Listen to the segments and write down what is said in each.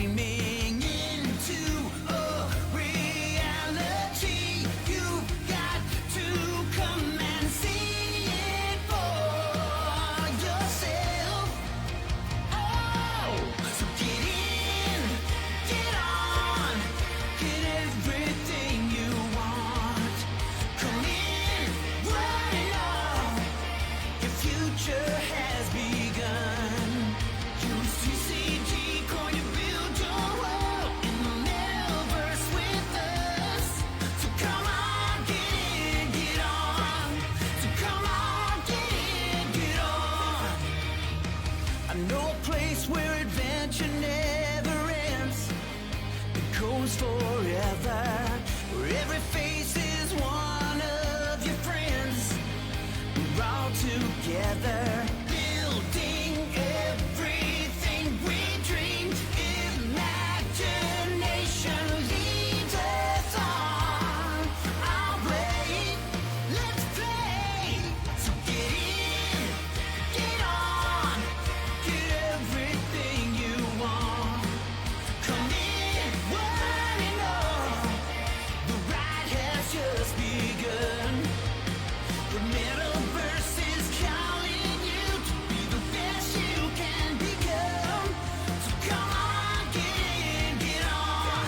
streaming into a reality. You've got to come and see it for yourself. Oh, so get in, get on, get everything you want. Come in, running off, your future has begun. Use TCG Coin to build your world in the Metaverse with us. So come on, get in, get on. So come on, get in, get on. I know a place where adventure never ends. It goes forever, where every face is one of your friends. We're all together, building everything we dreamed. Imagination leads us on our way. Let's play. So get in, get on, get everything you want. Come in, running off, the ride has just begun. The Metaverse is calling you to be the best you can become. So come on, get in, get on.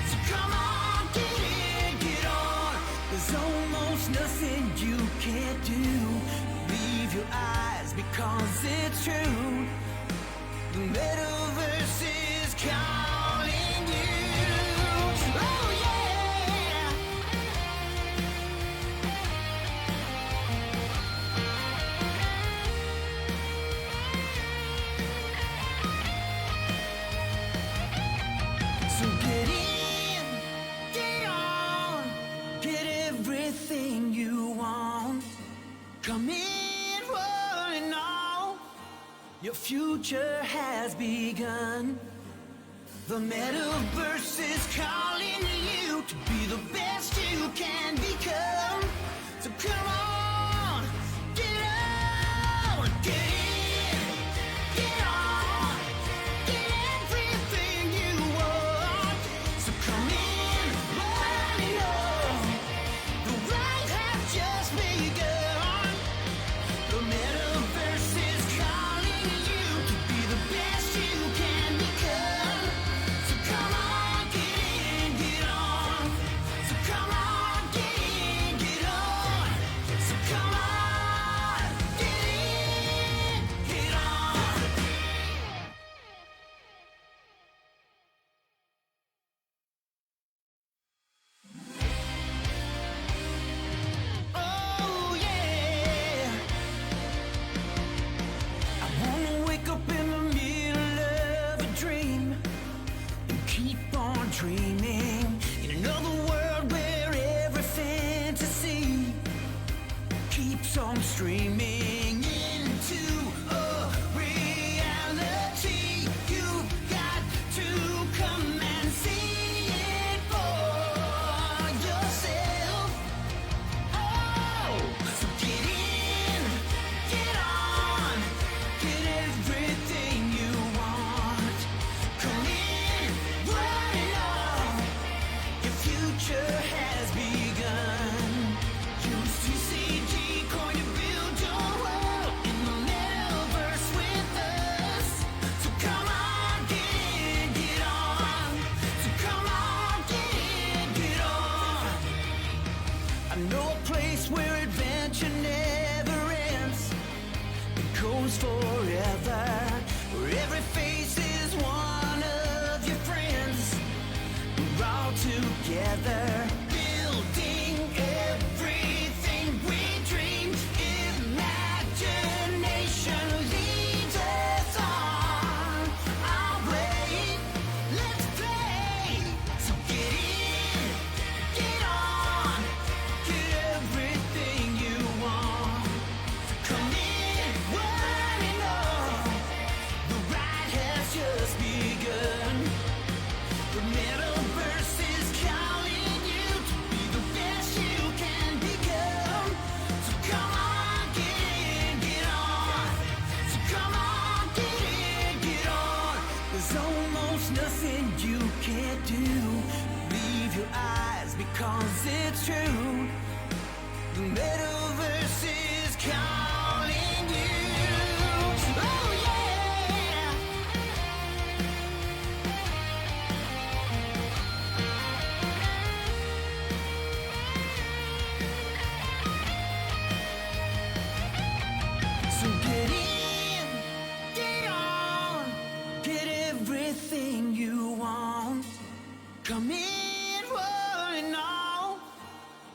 So come on, get in, get on. There's almost nothing you can't do. Leave your eyes because it's true. The Metaverse is calling you. Oh yeah. So get in, get on, get everything you want. Come in, running on, your future has begun. The Metaverse is calling you to be the best you can become. So come on, get on, get in, get on, get everything you want. So come in, running on, the ride has just begun. The Metaverse is calling you to be the best you can become. So come on, get in, get on. So come on, get in, get on. So come on, get in, get on. Oh yeah. I wanna wake up in the middle of a dream and keep on dreaming in another world where every fantasy keeps on streaming into a reality. You've got to come and see it for yourself. Oh, so get in, get on, get everything you want. Come in, running off, your future has begun. Use TCG Coin to build your world in the Metaverse with us. So come on, get in, get on. So come on, get in, get on. I know a place where adventure never ends. It goes forever, where every face is one of your friends. We're all together, building everything we dreamed. Imagination leads us on our way. Let's play. So get in, get on, get everything you want. Come in, running off, the ride has just begun. The Metaverse is calling you almost nothing you can't do. Leave your eyes because it's true. The metaverse is calling you. Oh yeah. So get in, get on, get everything you want. Come in, rolling on.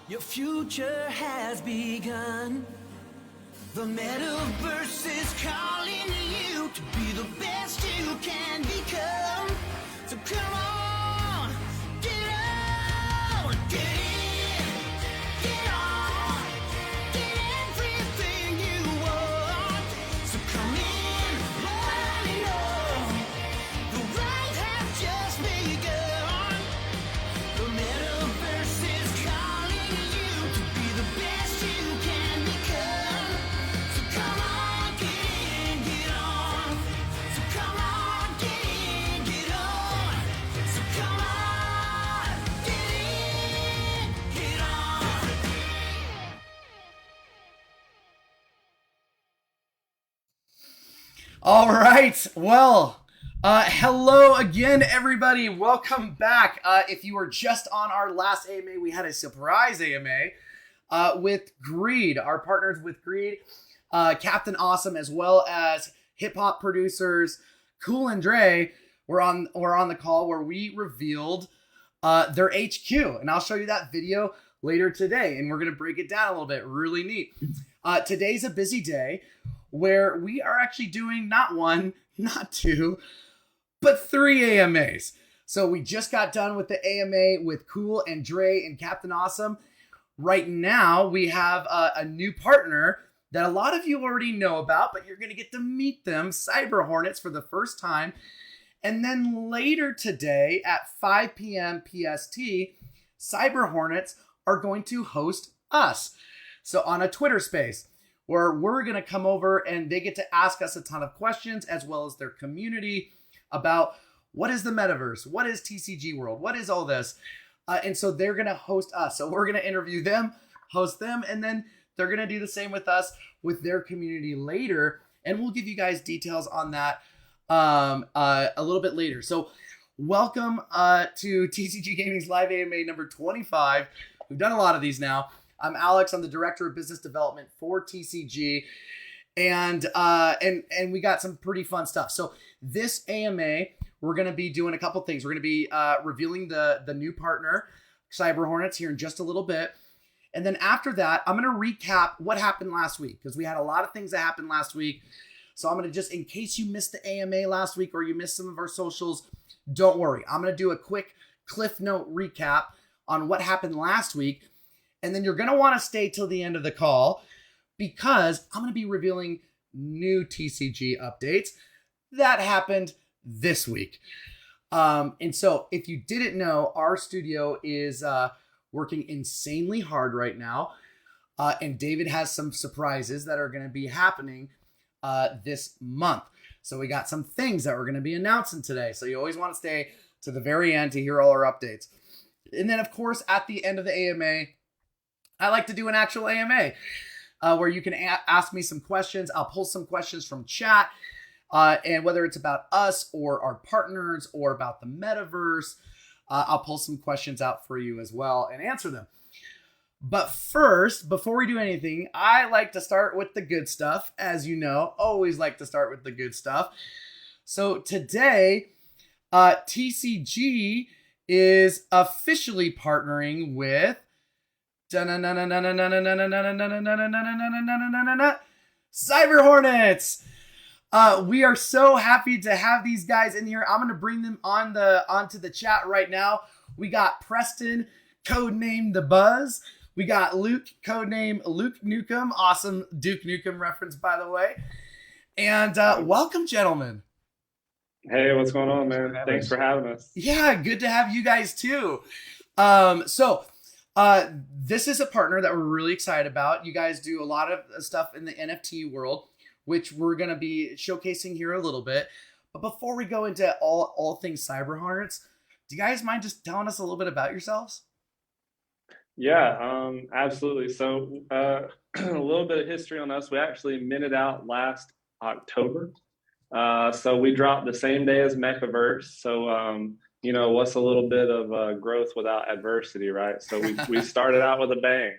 Your future has begun. The metaverse is calling you to be the best you can become. So come on, get in, get on, get everything you want. So come in, rolling on. The ride has just begun. The metaverse is calling you to be the best you can become. So come on, get in, get on. So come on, get in, get on. So come on, get in, get on. All right. Well, hello again, everybody. Welcome back. If you were just on our last AMA, we had a surprise AMA with Greed, our partners with Greed, Captain Awesome, as well as hip hop producers Cool and Dre. Were on the call where we revealed their HQ, and I'll show you that video later today, and we're gonna break it down a little bit. Really neat. Today's a busy day where we are actually doing not one, not two, but 3 AMAs. So we just got done with the AMA with Cool and Dre and Captain Awesome. Right now, we have a new partner that a lot of you already know about, but you're going to get to meet them, Cyber Hornets, for the first time. And then later today at 5 p.m. PST, Cyber Hornets are going to host us. So on a Twitter space, where we're going to come over and they get to ask us a ton of questions, as well as their community, about what is the metaverse, what is TCG World, what is all this. And so they're going to host us. So we're going to interview them, host them, and then they're going to do the same with us, with their community later. And we'll give you guys details on that a little bit later. So welcome to TCG Gaming's live AMA number 25. We've done a lot of these now. I'm Alex. I'm the Director of Business Development for TCG. And we got some pretty fun stuff. So this AMA, we're going to be doing a couple things. We're going to be revealing the new partner, Cyber Hornets, here in just a little bit. And then after that, I'm going to recap what happened last week, because we had a lot of things that happened last week. So I'm going to just, in case you missed the AMA last week or you missed some of our socials, don't worry. I'm going to do a quick Cliff Note recap on what happened last week. And then you're going to want to stay till the end of the call, because I'm going to be revealing new TCG updates that happened this week. And so if you didn't know, our studio is working insanely hard right now. And David has some surprises that are going to be happening this month. So we got some things that we're going to be announcing today. So you always want to stay to the very end to hear all our updates. And then, of course, at the end of the AMA, I like to do an actual AMA where you can ask me some questions. I'll pull some questions from chat, and whether it's about us or our partners or about the metaverse, I'll pull some questions out for you as well and answer them. But first, before we do anything, I like to start with the good stuff. As you know, always like to start with the good stuff. So today, TCG is officially partnering with Cyber Hornets. We are so happy to have these guys in here. I'm going to bring them onto the chat right now. We got Preston, codenamed The Buzz. We got Luke, codename Luke Nukem. Awesome Duke Nukem reference, by the way. And welcome, gentlemen. Hey, what's going on, man? Thanks for having us. Yeah, good to have you guys too. This is a partner that we're really excited about. You guys do a lot of stuff in the NFT world, which we're going to be showcasing here a little bit. But before we go into all things Cyber Hornets, do you guys mind just telling us a little bit about yourselves? Yeah, absolutely. So, a little bit of history on us. We actually minted out last October. So we dropped the same day as Metaverse. So, what's a little bit of growth without adversity, right? So we started out with a bang.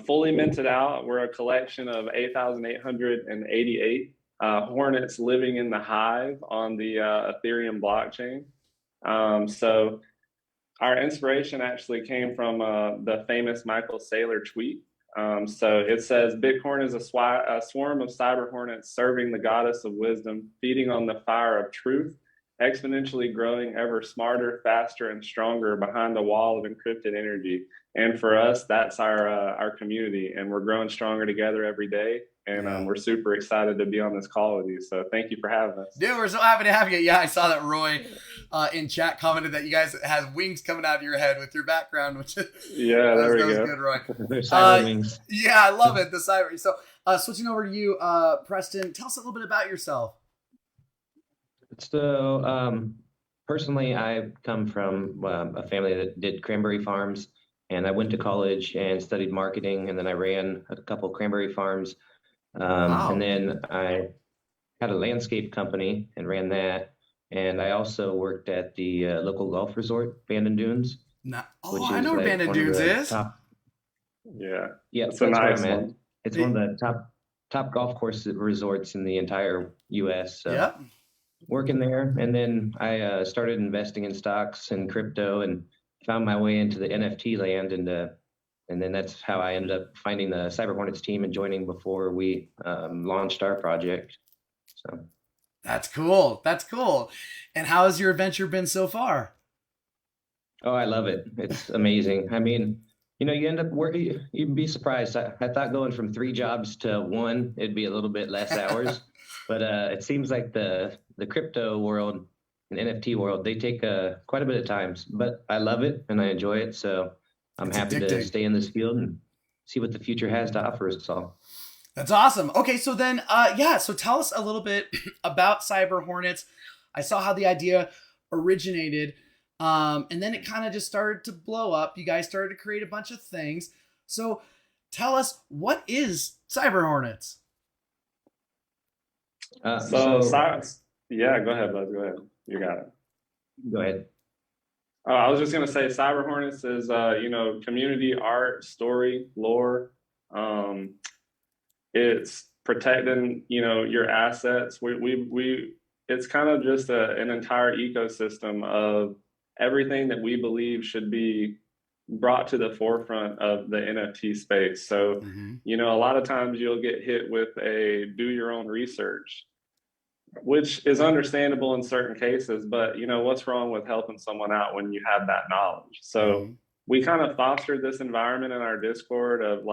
Fully minted out. We're a collection of 8,888 Hornets living in the hive on the Ethereum blockchain. So our inspiration actually came from the famous Michael Saylor tweet. So it says, Bitcoin is a swarm of cyber hornets serving the goddess of wisdom, feeding on the fire of truth, exponentially growing ever smarter, faster, and stronger behind a wall of encrypted energy. And for us, that's our community, and we're growing stronger together every day. And we're super excited to be on this call with you. So thank you for having us. Dude, we're so happy to have you. Yeah, I saw that Roy in chat commented that you guys have wings coming out of your head with your background, which yeah, there we that was go. Good, Roy. They're cyber wings. Yeah, I love it. The cyber. So switching over to you, Preston, tell us a little bit about yourself. So personally, I come from a family that did cranberry farms, and I went to college and studied marketing, and then I ran a couple cranberry farms. Wow. And then I had a landscape company and ran that. And I also worked at the local golf resort, Bandon Dunes. I know where Bandon Dunes is. Yeah, It's a nice one. At. It's one of the top golf course resorts in the entire U.S. So yeah. Working there, and then I started investing in stocks and crypto, and found my way into the NFT land, and then that's how I ended up finding the Cyber Hornets team and joining before we launched our project. So that's cool. That's cool. And how has your adventure been so far? Oh, I love it. It's amazing. I mean, you end up working. You'd be surprised. I thought going from 3 jobs to 1, it'd be a little bit less hours, but it seems like the crypto world and NFT world, they take quite a bit of time. But I love it and I enjoy it. So I'm happy to stay in this field and see what the future has to offer us all. That's awesome. Okay, so then, so tell us a little bit about Cyber Hornets. I saw how the idea originated, and then it kind of just started to blow up. You guys started to create a bunch of things. So tell us, what is Cyber Hornets? Yeah, go ahead, Buzz. Go ahead. You got it. Go ahead. I was just going to say Cyber Hornets is, community art, story, lore. It's protecting, your assets. It's kind of just an entire ecosystem of everything that we believe should be brought to the forefront of the NFT space. So, a lot of times you'll get hit with a do your own research, which is understandable in certain cases, but what's wrong with helping someone out when you have that knowledge? So we kind of fostered this environment in our Discord of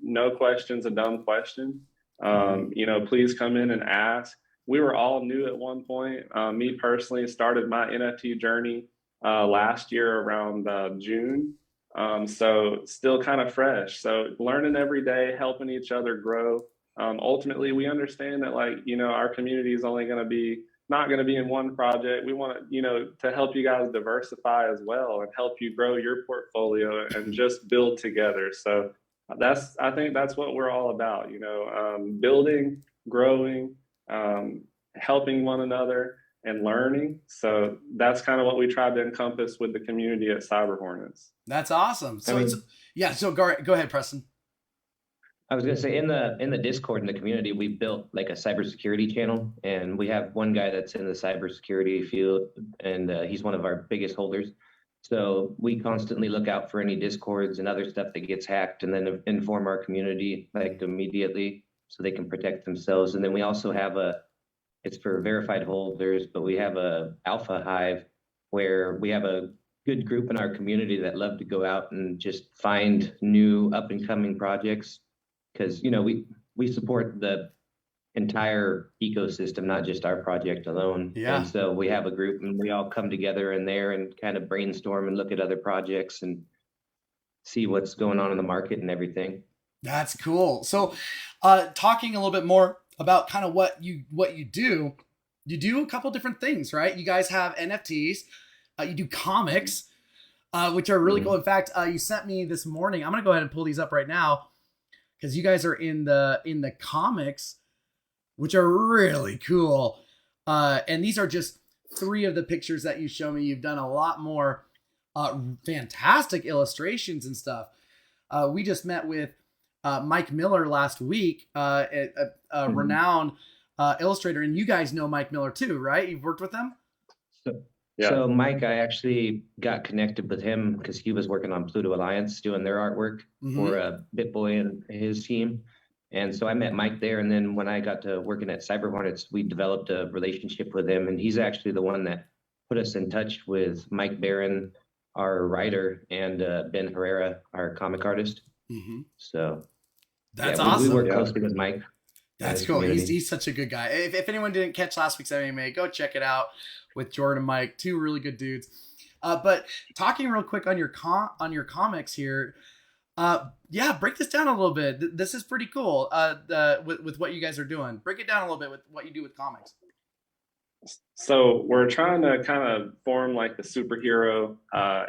no question's a dumb question. Please come in and ask. We were all new at one point. Me personally started my NFT journey last year around June. So still kind of fresh. So learning every day, helping each other grow. Ultimately, we understand that our community is only going to be not going to be in one project. We want to help you guys diversify as well and help you grow your portfolio and just build together. So I think that's what we're all about, building, growing, helping one another and learning. So that's kind of what we tried to encompass with the community at Cyber Hornets. That's awesome. So so go ahead, Preston. I was going to say in the Discord in the community, we built like a cybersecurity channel, and we have one guy that's in the cybersecurity field, and he's one of our biggest holders. So we constantly look out for any Discords and other stuff that gets hacked, and then inform our community immediately so they can protect themselves. And then we also have it's for verified holders, but we have a alpha hive where we have a good group in our community that love to go out and just find new up and coming projects. Because we support the entire ecosystem, not just our project alone. Yeah. And so we have a group, and we all come together in there and kind of brainstorm and look at other projects and see what's going on in the market and everything. That's cool. So, talking a little bit more about kind of what you do. You do a couple different things, right? You guys have NFTs, you do comics, which are really cool. In fact, you sent me this morning. I'm gonna go ahead and pull these up right now because you guys are in the comics, which are really cool. And these are just 3 of the pictures that you show me. You've done a lot more fantastic illustrations and stuff. We just met with Mike Miller last week, a renowned illustrator, and you guys know Mike Miller too, right? You've worked with him? So Mike, I actually got connected with him because he was working on Pluto Alliance doing their artwork for BitBoy and his team. And so I met Mike there. And then when I got to working at Cyber Hornets, we developed a relationship with him. And he's actually the one that put us in touch with Mike Barron, our writer, and Ben Herrera, our comic artist. So that's awesome. We work closely with Mike. That's cool. He's such a good guy. If anyone didn't catch last week's MMA, go check it out with Jordan and Mike, 2 really good dudes. But talking real quick on your comics here, break this down a little bit. This is pretty cool. With what you guys are doing, break it down a little bit with what you do with comics. So we're trying to kind of form like the superhero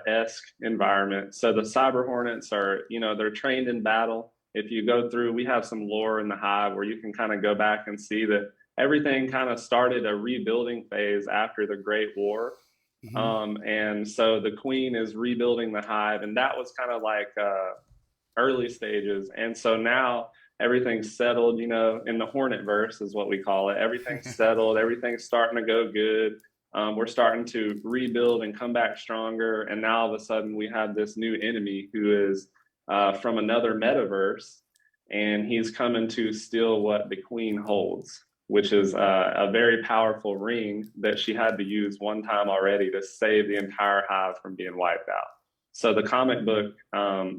esque environment. So the Cyber Hornets are, they're trained in battle. If you go through, we have some lore in the hive where you can kind of go back and see that everything kind of started a rebuilding phase after the Great War. And so the queen is rebuilding the hive, and that was kind of like early stages. And so now everything's settled, in the Hornetverse is what we call it. Everything's settled. Everything's starting to go good. We're starting to rebuild and come back stronger. And now all of a sudden we have this new enemy who is from another metaverse, and he's coming to steal what the queen holds, which is a very powerful ring that she had to use one time already to save the entire hive from being wiped out. So the comic book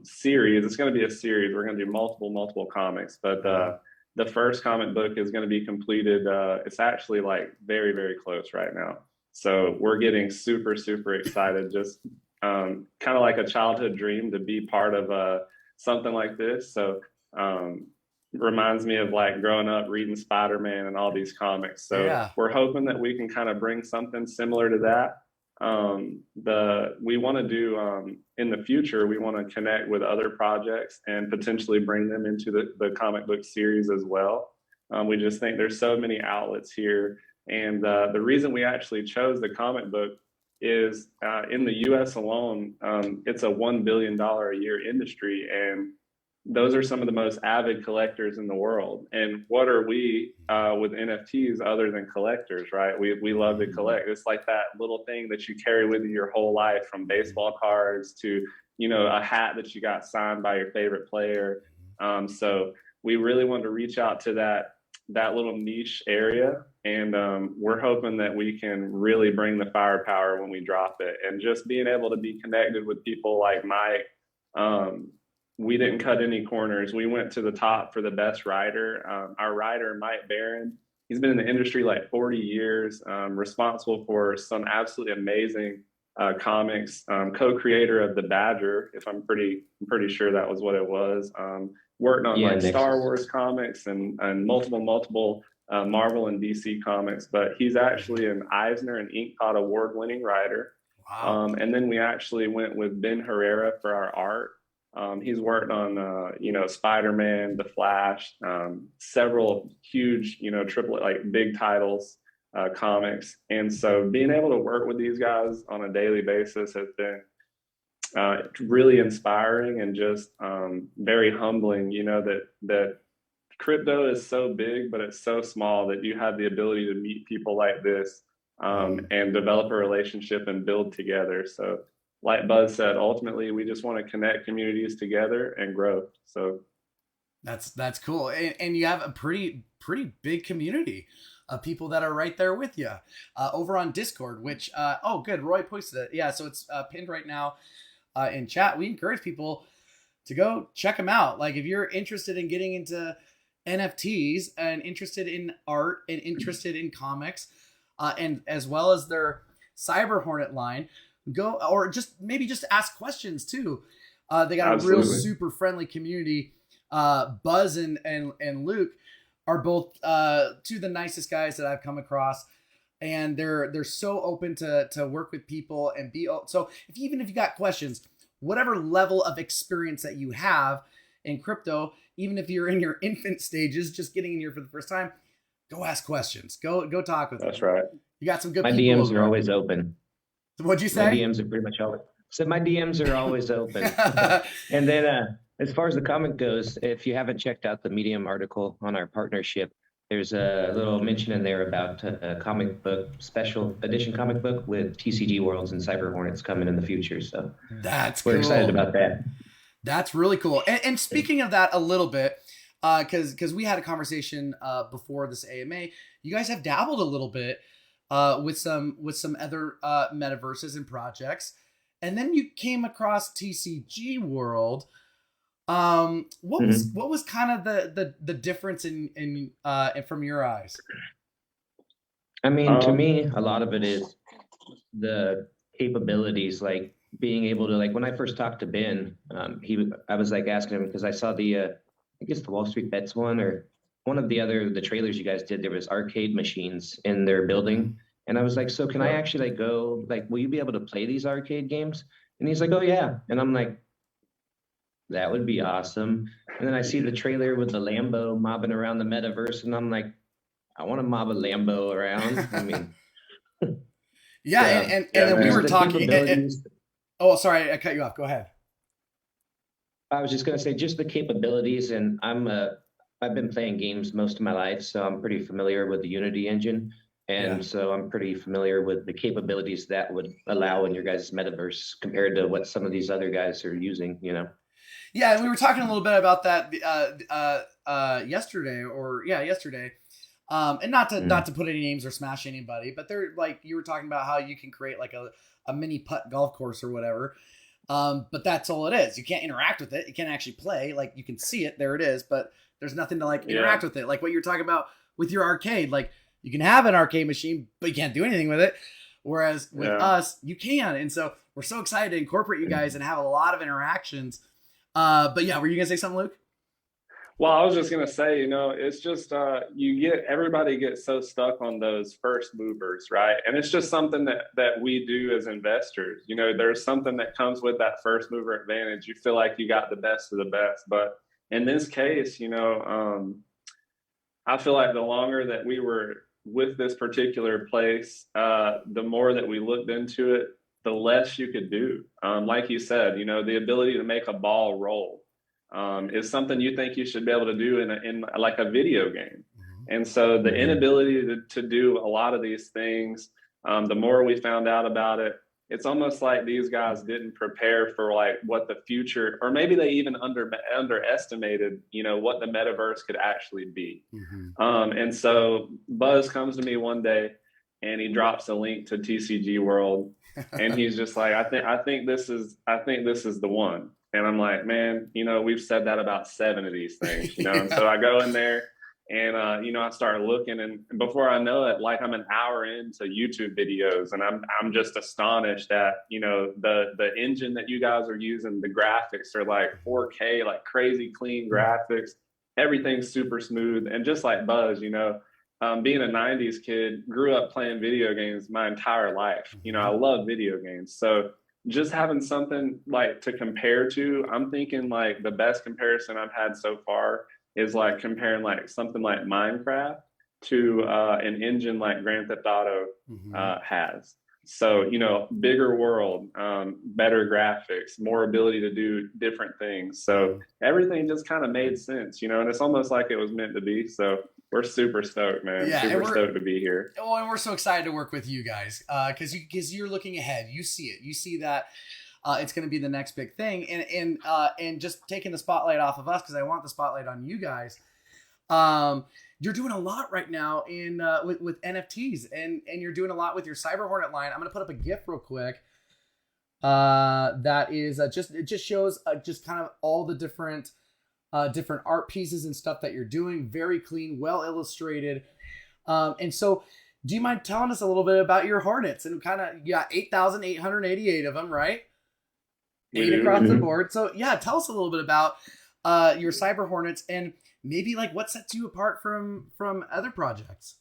series, it's going to be a series. We're going to do multiple comics, but the first comic book is going to be completed. It's actually like very, very close right now. So we're getting super, super excited. Just kind of like a childhood dream to be part of something like this. So reminds me of like growing up reading Spider-Man and all these comics. So we're hoping that we can kind of bring something similar to that. We want to do in the future, we want to connect with other projects and potentially bring them into the comic book series as well. We just think there's so many outlets here. And the reason we actually chose the comic book is in the US alone, it's a $1 billion a year industry. And those are some of the most avid collectors in the world. And what are we with NFTs other than collectors, right? We love to collect. It's like that little thing that you carry with you your whole life, from baseball cards to, a hat that you got signed by your favorite player. So we really wanted to reach out to that little niche area. And we're hoping that we can really bring the firepower when we drop it. And just being able to be connected with people like Mike, we didn't cut any corners. We went to the top for the best writer. Our writer, Mike Barron, he's been in the industry like 40 years, responsible for some absolutely amazing comics, co-creator of The Badger, if I'm pretty sure that was what it was. Worked on Star Wars comics and multiple Marvel and DC comics, but he's actually an Eisner and Inkpot award-winning writer. Wow. And then we actually went with Ben Herrera for our art. He's worked on, Spider-Man, The Flash, several huge, triple, like big titles, comics. And so being able to work with these guys on a daily basis has been really inspiring and just very humbling, that crypto is so big, but it's so small that you have the ability to meet people like this and develop a relationship and build together. So like Buzz said, ultimately, we just want to connect communities together and grow. So that's cool. And you have a pretty big community of people that are right there with you over on Discord, which, good. Roy posted it. Yeah. So it's pinned right now in chat. We encourage people to go check them out. Like if you're interested in getting into NFTs and interested in art and interested in comics, and as well as their Cyber Hornet line, go, or just ask questions too. They got a real super friendly community. Buzz and Luke are both two of the nicest guys that I've come across. And they're so open to work with people and be so even if you got questions, whatever level of experience that you have in crypto, even if you're in your infant stages, just getting in here for the first time, go ask questions. Go talk with them. That's right. You got some good My people. DMs are always open. What'd you say? My DMs are pretty much always. So my DMs are always open. And then as far as the comic goes, if you haven't checked out the Medium article on our partnership, there's a little mention in there about a comic book, special edition comic book with TCG Worlds and Cyber Hornets coming in the future. So we're excited about that. That's really cool. And speaking of that a little bit, because we had a conversation before this AMA, you guys have dabbled a little bit with some other metaverses and projects, and then you came across TCG World. What was kind of the difference in from your eyes? I mean, to me, a lot of it is the capabilities, like being able to, like when I first talked to Ben, I was like asking him because I saw I guess the Wall Street Bets one or one of the trailers you guys did, there was arcade machines in their building. And I was like, so can I actually go, will you be able to play these arcade games? And he's like, oh yeah. And I'm like, that would be awesome. And then I see the trailer with the Lambo mobbing around the metaverse, and I'm like, I want to mob a Lambo around. I mean, and then we were talking. Oh, sorry, I cut you off. Go ahead. I was just gonna say just the capabilities, and I've been playing games most of my life, so I'm pretty familiar with the Unity engine, and so I'm pretty familiar with the capabilities that would allow in your guys' metaverse compared to what some of these other guys are using. Yeah, and we were talking a little bit about that yesterday. And not to put any names or smash anybody, but they're like, you were talking about how you can create like a mini putt golf course or whatever. But that's all it is. You can't interact with it. You can't actually play. Like, you can see it, there it is, but there's nothing to like interact with it. Like what you're talking about with your arcade, like you can have an arcade machine, but you can't do anything with it. Whereas with us, you can. And so we're so excited to incorporate you guys and have a lot of interactions. But yeah, were you gonna say something, Luke? Well, I was just gonna say, it's just everybody gets so stuck on those first movers, right? And it's just something that we do as investors. There's something that comes with that first mover advantage. You feel like you got the best of the best. But in this case, I feel like the longer that we were with this particular place, the more that we looked into it, the less you could do. Like you said, the ability to make a ball roll is something you think you should be able to do in like a video game. And so the inability to do a lot of these things, the more we found out about it, it's almost like these guys didn't prepare for like what the future, or maybe they even underestimated, what the metaverse could actually be. And so Buzz comes to me one day and he drops a link to TCG World. And he's just like, I think this is the one. And I'm like, man, we've said that about 7 of these things, And so I go in there and, I start looking, and before I know it, like I'm an hour into YouTube videos, and I'm just astonished at, the engine that you guys are using. The graphics are like 4K, like crazy clean graphics. Everything's super smooth. And just like Buzz, being a 90s kid, grew up playing video games my entire life. I love video games. So just having something like to compare to, I'm thinking like the best comparison I've had so far is like comparing like something like Minecraft to an engine like Grand Theft Auto has. So, bigger world, better graphics, more ability to do different things. So everything just kind of made sense, and it's almost like it was meant to be. So we're super stoked, man. Yeah, super stoked to be here. Oh, and we're so excited to work with you guys because you're looking ahead. You see it. You see that it's going to be the next big thing. And just taking the spotlight off of us, because I want the spotlight on you guys. You're doing a lot right now in with NFTs, and you're doing a lot with your Cyber Hornet line. I'm going to put up a GIF real quick. That is it just shows just kind of all the different art pieces and stuff that you're doing. Very clean, well illustrated. And so, do you mind telling us a little bit about your Hornets? And kind of, you got 8,888 of them, right? 8 across the board. So yeah, tell us a little bit about your Cyber Hornets, and maybe like what sets you apart from other projects?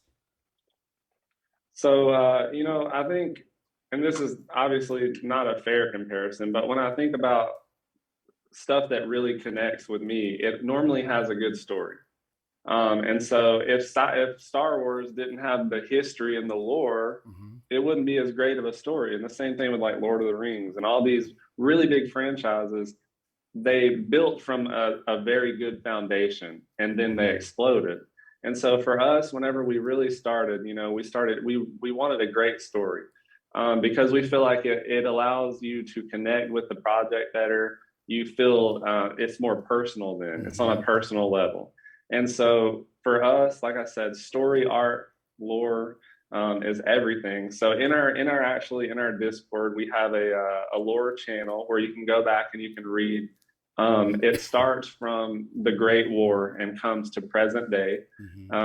So, I think, and this is obviously not a fair comparison, but when I think about stuff that really connects with me, it normally has a good story. And so if Star Wars didn't have the history and the lore, it wouldn't be as great of a story. And the same thing with like Lord of the Rings and all these really big franchises. They built from a very good foundation, and then they exploded. And so for us, whenever we really started, we wanted a great story, because we feel like it allows you to connect with the project better. You feel it's more personal then. It's on a personal level. And so for us, like I said, story, art, lore is everything. So in our Discord, we have a lore channel where you can go back and you can read. It starts from the Great War and comes to present day.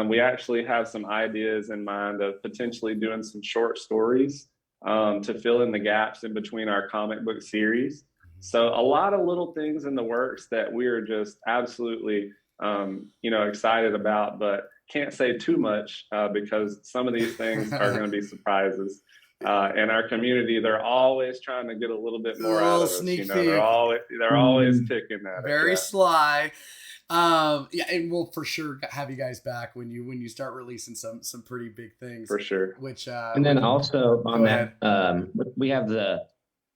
We actually have some ideas in mind of potentially doing some short stories to fill in the gaps in between our comic book series. So a lot of little things in the works that we're just absolutely excited about, but can't say too much because some of these things are going to be surprises. And our community, they're always trying to get a little bit more out of us. They're always picking at it. Very sly. And we'll for sure have you guys back when you start releasing some pretty big things. For sure. Which and then also on that, we have the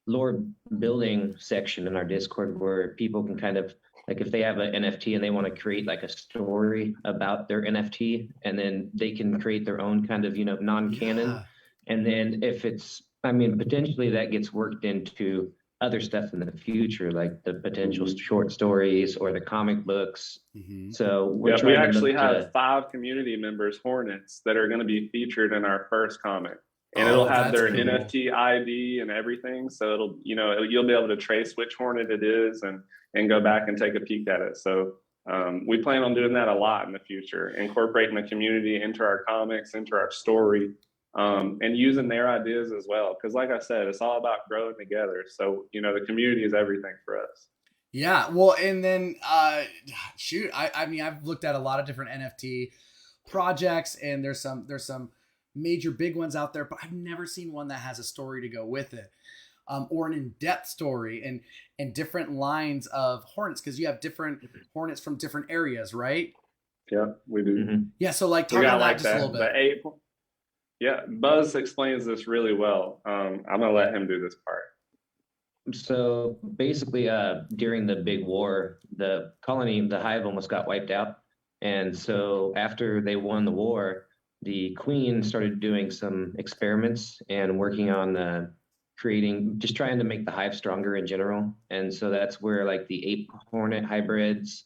lore building section in our Discord where people can kind of, like, if they have an NFT and they want to create like a story about their NFT, and then they can create their own kind of, non-canon. Yeah. And then if potentially that gets worked into other stuff in the future, like the potential short stories or the comic books. So we actually have 5 community members, Hornets, that are going to be featured in our first comic. And it'll have their cool NFT ID and everything. So it'll, you'll be able to trace which Hornet it is and go back and take a peek at it. So we plan on doing that a lot in the future, incorporating the community into our comics, into our story, and using their ideas as well. Because like I said, it's all about growing together. So, the community is everything for us. Yeah. Well, and then, I've looked at a lot of different NFT projects, and there's some major big ones out there, but I've never seen one that has a story to go with it, or an in-depth story and different lines of Hornets, because you have different Hornets from different areas, right? Yeah, we do. Yeah, so like talk about that just a little bit. Buzz explains this really well. I'm gonna let him do this part. So basically, during the big war, the colony, the hive, almost got wiped out, and so after they won the war, the queen started doing some experiments and working on just trying to make the hive stronger in general. And so that's where like the ape hornet hybrids,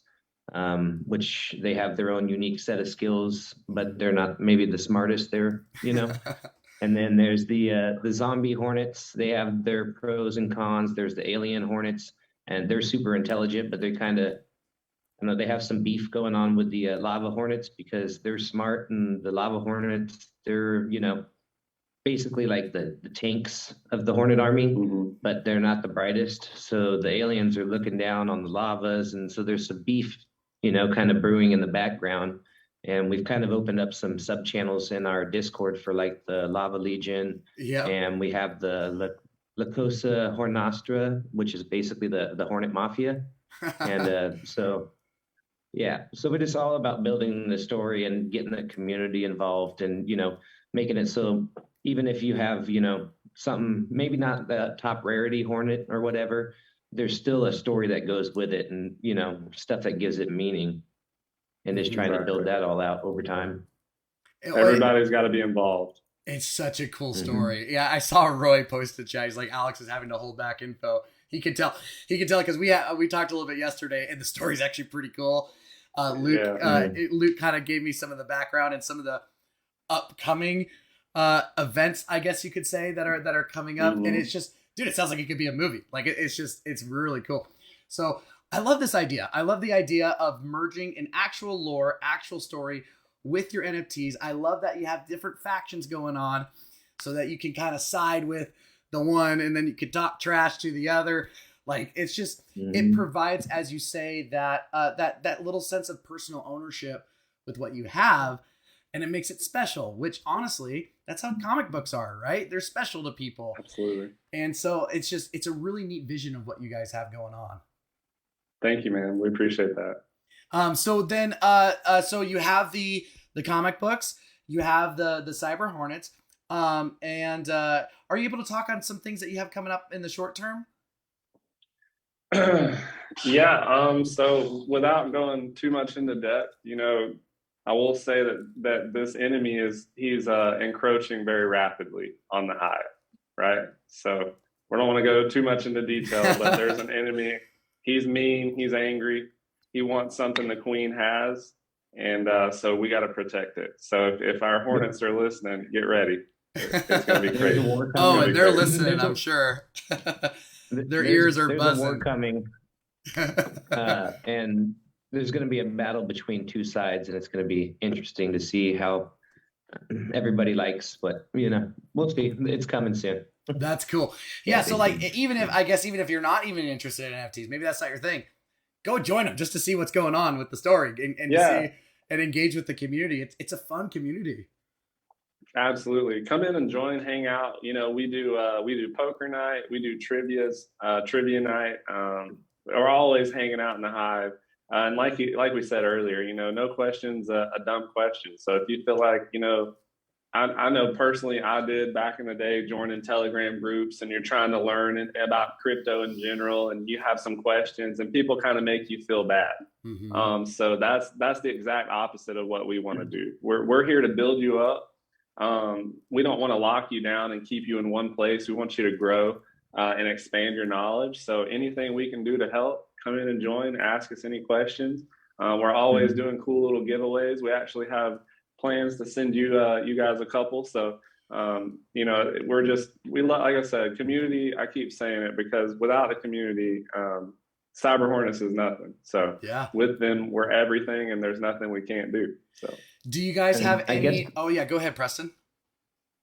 which they have their own unique set of skills, but they're not maybe the smartest there, And then there's the zombie hornets. They have their pros and cons. There's the alien hornets, and they're super intelligent, but they kind of, they have some beef going on with the lava hornets because they're smart, and the lava hornets, they're, basically like the tanks of the Hornet army, but they're not the brightest. So the aliens are looking down on the lavas, and so there's some beef, kind of brewing in the background. And we've kind of opened up some sub channels in our Discord for like the Lava Legion. Yeah. And we have the La Cosa Hornastra, which is basically the Hornet Mafia. And so it is all about building the story and getting the community involved, and making it so even if you have something maybe not the top rarity Hornet or whatever, there's still a story that goes with it, and stuff that gives it meaning, and just trying to build that all out over time. Everybody's got to be involved. It's such a cool story. Yeah, I saw Roy post the chat. He's like, Alex is having to hold back info. He could tell because we talked a little bit yesterday, and the story's actually pretty cool. Luke kind of gave me some of the background and some of the upcoming events, I guess you could say, that are coming up. And it's just, dude, it sounds like it could be a movie. Like it's really cool. So I love this idea. I love the idea of merging an actual lore, actual story with your NFTs. I love that you have different factions going on so that you can kind of side with the one and then you can talk trash to the other. Like it's just it provides, as you say, that that little sense of personal ownership with what you have, and it makes it special. Which honestly, that's how comic books are, right? They're special to people. Absolutely. And so it's a really neat vision of what you guys have going on. Thank you, man. We appreciate that. So then, so you have the comic books, you have the Cyber Hornets, and are you able to talk on some things that you have coming up in the short term? Yeah. So without going too much into depth, I will say that this enemy he's encroaching very rapidly on the hive, right? So we don't want to go too much into detail, but there's an enemy. He's mean. He's angry. He wants something the queen has, and so we got to protect it. So if our Hornets are listening, get ready. It's going to be crazy. Oh, and they're listening, I'm sure. Their ears are buzzing. There's a war coming, and there's going to be a battle between two sides, and it's going to be interesting to see how everybody likes. But we'll see. It's coming soon. That's cool. Yeah. So like, even if you're not even interested in NFTs, maybe that's not your thing. Go join them just to see what's going on with the story and to see and engage with the community. It's a fun community. Absolutely. Come in and join, hang out. We do poker night, we do trivia night. We're always hanging out in the hive. And like we said earlier, no question's a dumb question. So if you feel like, I know personally I did back in the day joining Telegram groups, and you're trying to learn about crypto in general, and you have some questions and people kind of make you feel bad. Mm-hmm. So that's the exact opposite of what we want to do. We're here to build you up. We don't want to lock you down and keep you in one place. We want you to grow and expand your knowledge. So anything we can do to help, come in and join, ask us any questions. We're always doing cool little giveaways. We actually have plans to send you guys a couple. So we love, like I said, community. I keep saying it because without a community, Cyber Hornets is nothing. So with them, we're everything, and there's nothing we can't do. So do you guys have any? Oh yeah, go ahead, Preston.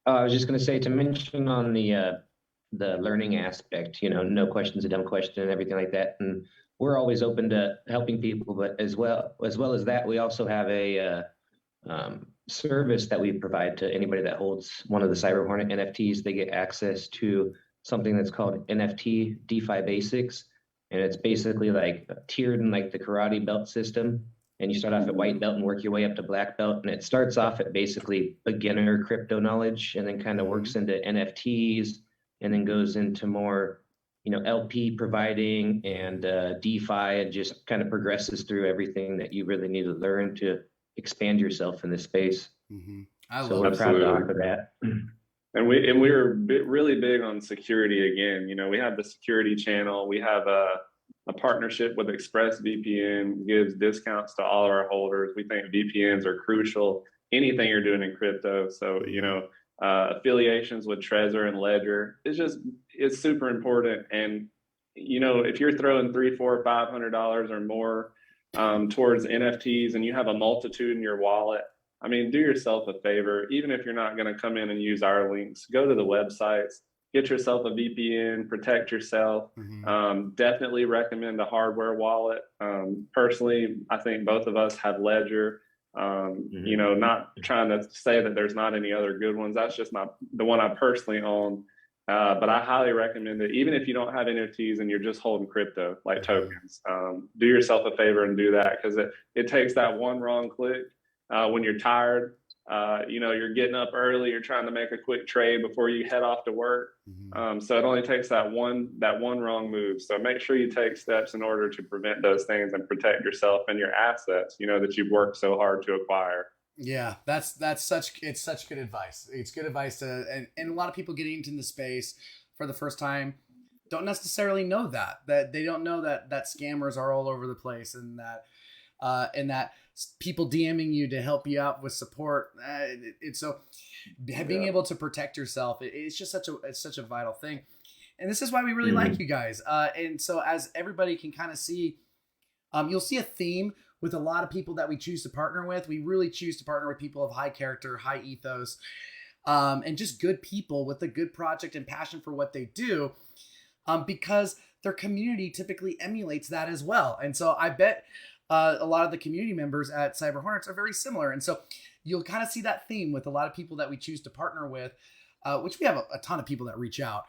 I was just going to say, to mention on the learning aspect, no question's a dumb question and everything like that. And we're always open to helping people, but as well as that, we also have a service that we provide to anybody that holds one of the Cyber Hornet NFTs. They get access to something that's called NFT DeFi Basics, and it's basically like tiered in like the karate belt system. And you start off at white belt and work your way up to black belt. And it starts off at basically beginner crypto knowledge, and then kind of works into NFTs, and then goes into more, LP providing and DeFi, and just kind of progresses through everything that you really need to learn to expand yourself in this space. Mm-hmm. So we're proud to offer that. And we're really big on security again. We have the security channel. We have a partnership with ExpressVPN, gives discounts to all of our holders. We think VPNs are crucial. Anything you're doing in crypto. So, affiliations with Trezor and Ledger, it's super important. And, if you're throwing $300, $400, $500 or more towards NFTs, and you have a multitude in your wallet, do yourself a favor. Even if you're not going to come in and use our links, go to the websites, get yourself a VPN, protect yourself. Mm-hmm. Definitely recommend a hardware wallet. Personally, I think both of us have Ledger. Not trying to say that there's not any other good ones. That's just the one I personally own. But I highly recommend it. Even if you don't have NFTs and you're just holding crypto, like tokens, do yourself a favor and do that, because it takes that one wrong click when you're tired. You're getting up early, you're trying to make a quick trade before you head off to work. Mm-hmm. So it only takes that one wrong move. So make sure you take steps in order to prevent those things and protect yourself and your assets, that you've worked so hard to acquire. Yeah, it's such good advice. It's good advice and a lot of people getting into the space for the first time don't necessarily know that they don't know that scammers are all over the place, and that people DMing you to help you out with support. Being able to protect yourself, it's just such a vital thing. And this is why we really like you guys. And so as everybody can kind of see, you'll see a theme with a lot of people that we choose to partner with. We really choose to partner with people of high character, high ethos, and just good people with a good project and passion for what they do. because their community typically emulates that as well. And so I bet a lot of the community members at Cyber Hornets are very similar. And so you'll kind of see that theme with a lot of people that we choose to partner with, which we have a ton of people that reach out.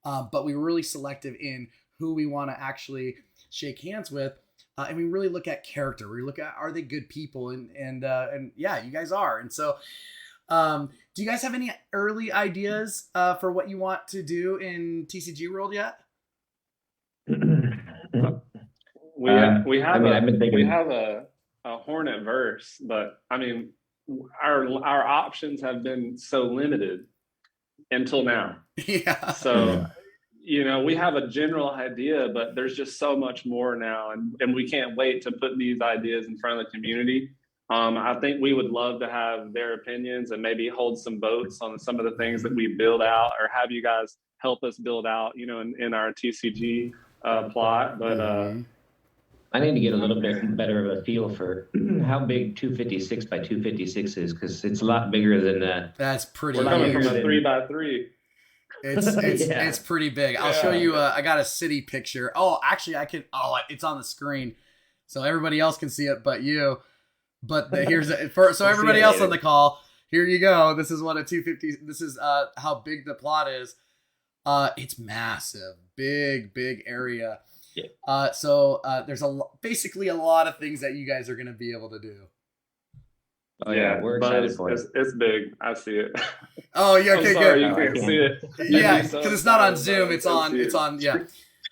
But we're really selective in who we want to actually shake hands with. And we really look at character. We look at, are they good people? And yeah, you guys are. And so do you guys have any early ideas for what you want to do in TCG World yet? We have a Hornet verse, but I mean, our options have been so limited until now. Yeah. So, we have a general idea, but there's just so much more now, and we can't wait to put these ideas in front of the community. I think we would love to have their opinions and maybe hold some votes on some of the things that we build out, or have you guys help us build out, in our TCG plot. But I need to get a little bit better of a feel for how big 256 by 256 is, because it's a lot bigger than that. That's pretty. We're coming from a 3x3. It's pretty big. I'll show you. I got a city picture. Oh, actually, I can. Oh, it's on the screen, so everybody else can see it, but you. But so everybody else on the call, here you go. This is what a 250. This is how big the plot is. It's massive, big area. Yeah. So there's basically a lot of things that you guys are going to be able to do. Oh yeah, we're excited for it. It's big. I see it. Oh yeah, okay, good. You can't see it. Yeah, because it's not on Zoom. It's on. Yeah.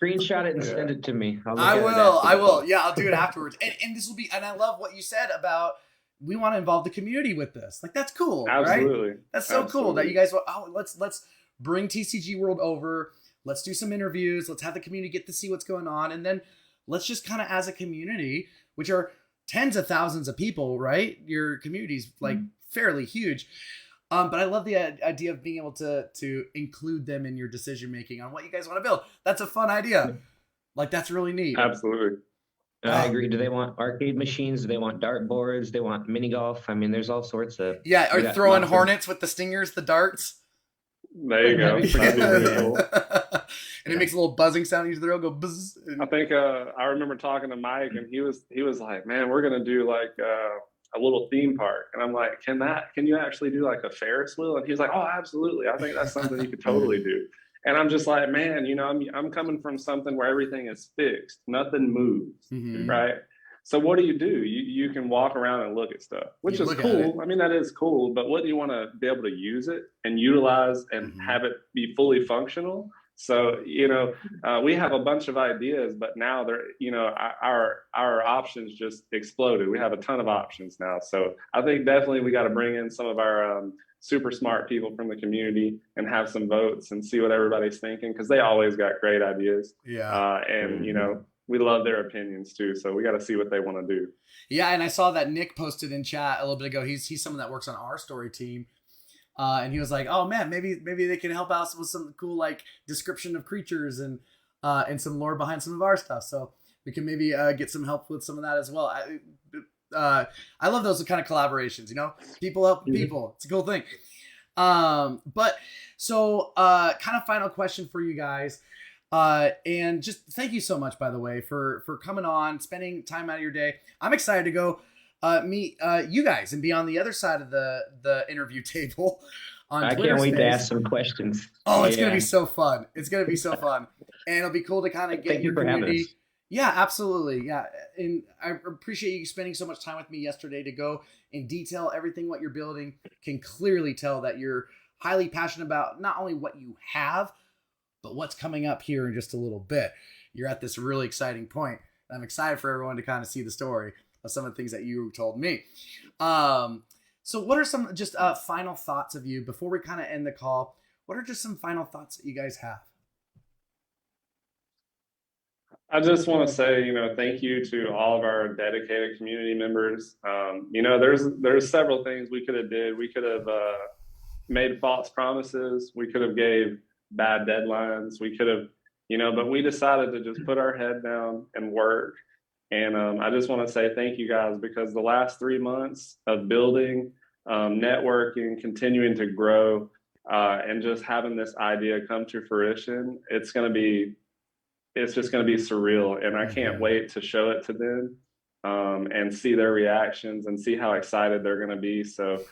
Screenshot it and send it to me. I will. Yeah, I'll do it afterwards. And this will be. And I love what you said about we want to involve the community with this. Like that's cool. Absolutely. Right? That's so cool that you guys. Let's bring TCG World over. Let's do some interviews. Let's have the community get to see what's going on, and then let's just kind of as a community, which are tens of thousands of people, right? Your community's like fairly huge. But I love the idea of being able to include them in your decision making on what you guys want to build. That's a fun idea. Like that's really neat. Absolutely. I agree. Do they want arcade machines? Do they want dart boards? Do they want mini golf? I mean, there's all sorts of. Yeah, or throwing Hornets with the stingers, the darts. There you go. That'd be really cool. And it makes a little buzzing sound. You throw, go buzz. I think I remember talking to Mike, and he was like, "Man, we're gonna do like a little theme park," and I'm like, "Can you actually do like a Ferris wheel?" And he's like, "Oh, absolutely. I think that's something you could totally do." And I'm just like, man, I'm coming from something where everything is fixed, nothing moves, right? So what do? You can walk around and look at stuff, which is cool. I mean, that is cool, but what do you want to be able to use it and utilize and have it be fully functional? So, we have a bunch of ideas, but now our options just exploded. We have a ton of options now. So I think definitely we got to bring in some of our super smart people from the community and have some votes and see what everybody's thinking, because they always got great ideas. Yeah. And we love their opinions too. So we got to see what they want to do. Yeah. And I saw that Nick posted in chat a little bit ago. He's someone that works on our story team. And he was like, "Oh man, maybe they can help us with some cool like description of creatures and some lore behind some of our stuff. So we can maybe get some help with some of that as well." I love those kind of collaborations. People help people. It's a cool thing. But so kind of final question for you guys. And just thank you so much, by the way, for coming on, spending time out of your day. I'm excited to go meet you guys and be on the other side of the interview table on I Twitter can't wait Space. to ask some questions. Oh, it's going to be so fun. It's going to be so fun. And it'll be cool to kind of get Thank your you for having community. us. Yeah, absolutely. Yeah. And I appreciate you spending so much time with me yesterday to go in detail everything what you're building. Can clearly tell that you're highly passionate about not only what you have, but what's coming up here in just a little bit. You're at this really exciting point. I'm excited for everyone to kind of see the story of some of the things that you told me. So what are some just final thoughts of you before we kind of end the call? What are just some final thoughts that you guys have? I just want to say, thank you to all of our dedicated community members. There's several things we could have did. We could have made false promises. We could have gave bad deadlines. We could have, but we decided to just put our head down and work. And I just want to say thank you guys, because the last 3 months of building, networking, continuing to grow, and just having this idea come to fruition, it's going to be it's just going to be surreal, and I can't wait to show it to them, and see their reactions and see how excited they're going to be. So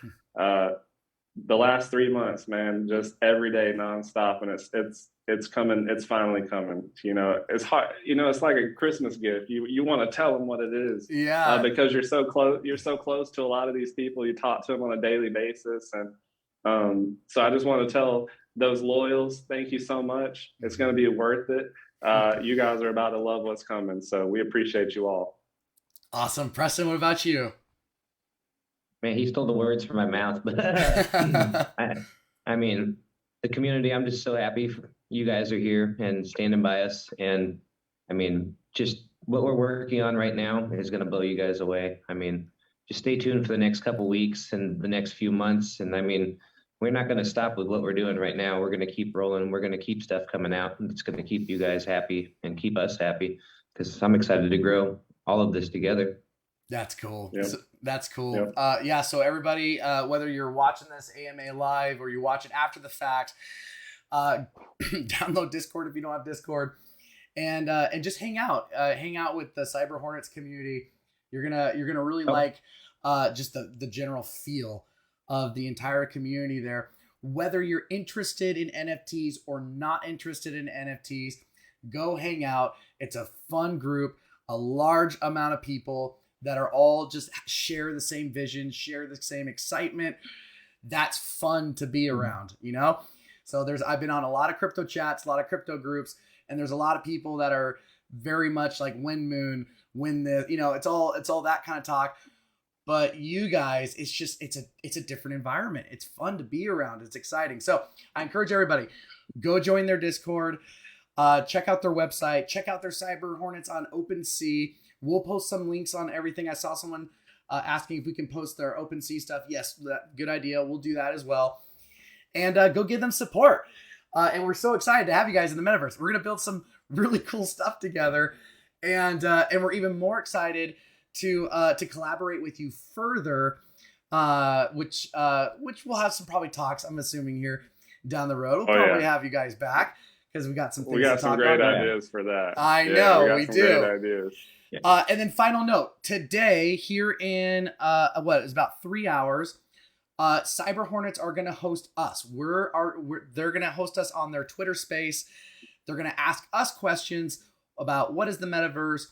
the last 3 months, man, just every day nonstop, and it's coming. It's finally coming. It's hard. It's like a Christmas gift. You want to tell them what it is, Yeah. because you're so close. You're so close to a lot of these people. You talk to them on a daily basis, and so I just want to tell those loyals, thank you so much. It's going to be worth it. You guys are about to love what's coming, so we appreciate you all. Awesome. Preston, what about you? Man, he stole the words from my mouth, but I mean, the community, I'm just so happy you guys are here and standing by us. And I mean, just what we're working on right now is going to blow you guys away. I mean, just stay tuned for the next couple weeks and the next few months. And I mean, we're not going to stop with what we're doing right now. We're going to keep rolling. We're going to keep stuff coming out. And it's going to keep you guys happy and keep us happy, because I'm excited to grow all of this together. That's cool. Yep. That's cool. Yep. Yeah. So everybody, whether you're watching this AMA live or you watch it after the fact, download Discord if you don't have Discord, and just hang out with the Cyber Hornets community. You're gonna really like just the general feel of the entire community there. Whether you're interested in NFTs or not interested in NFTs, go hang out. It's a fun group, a large amount of people that are all just share the same vision, share the same excitement. That's fun to be around, So I've been on a lot of crypto chats, a lot of crypto groups, and there's a lot of people that are very much like when moon, when the, it's all that kind of talk. But you guys, it's a different environment. It's fun to be around. It's exciting. So I encourage everybody, go join their Discord, check out their website, check out their Cyber Hornets on OpenSea. We'll post some links on everything. I saw someone asking if we can post their OpenSea stuff. Yes, good idea. We'll do that as well. And go give them support. And we're so excited to have you guys in the Metaverse. We're going to build some really cool stuff together. And we're even more excited to collaborate with you further, which we'll have some probably talks, I'm assuming, here down the road. We'll probably have you guys back because we got some things to talk about. We got some great ideas for that. I know, we do. Great ideas. And then final note, today here in it's about 3 hours, Cyber Hornets are going to host us. They're going to host us on their Twitter space. They're going to ask us questions about what is the Metaverse,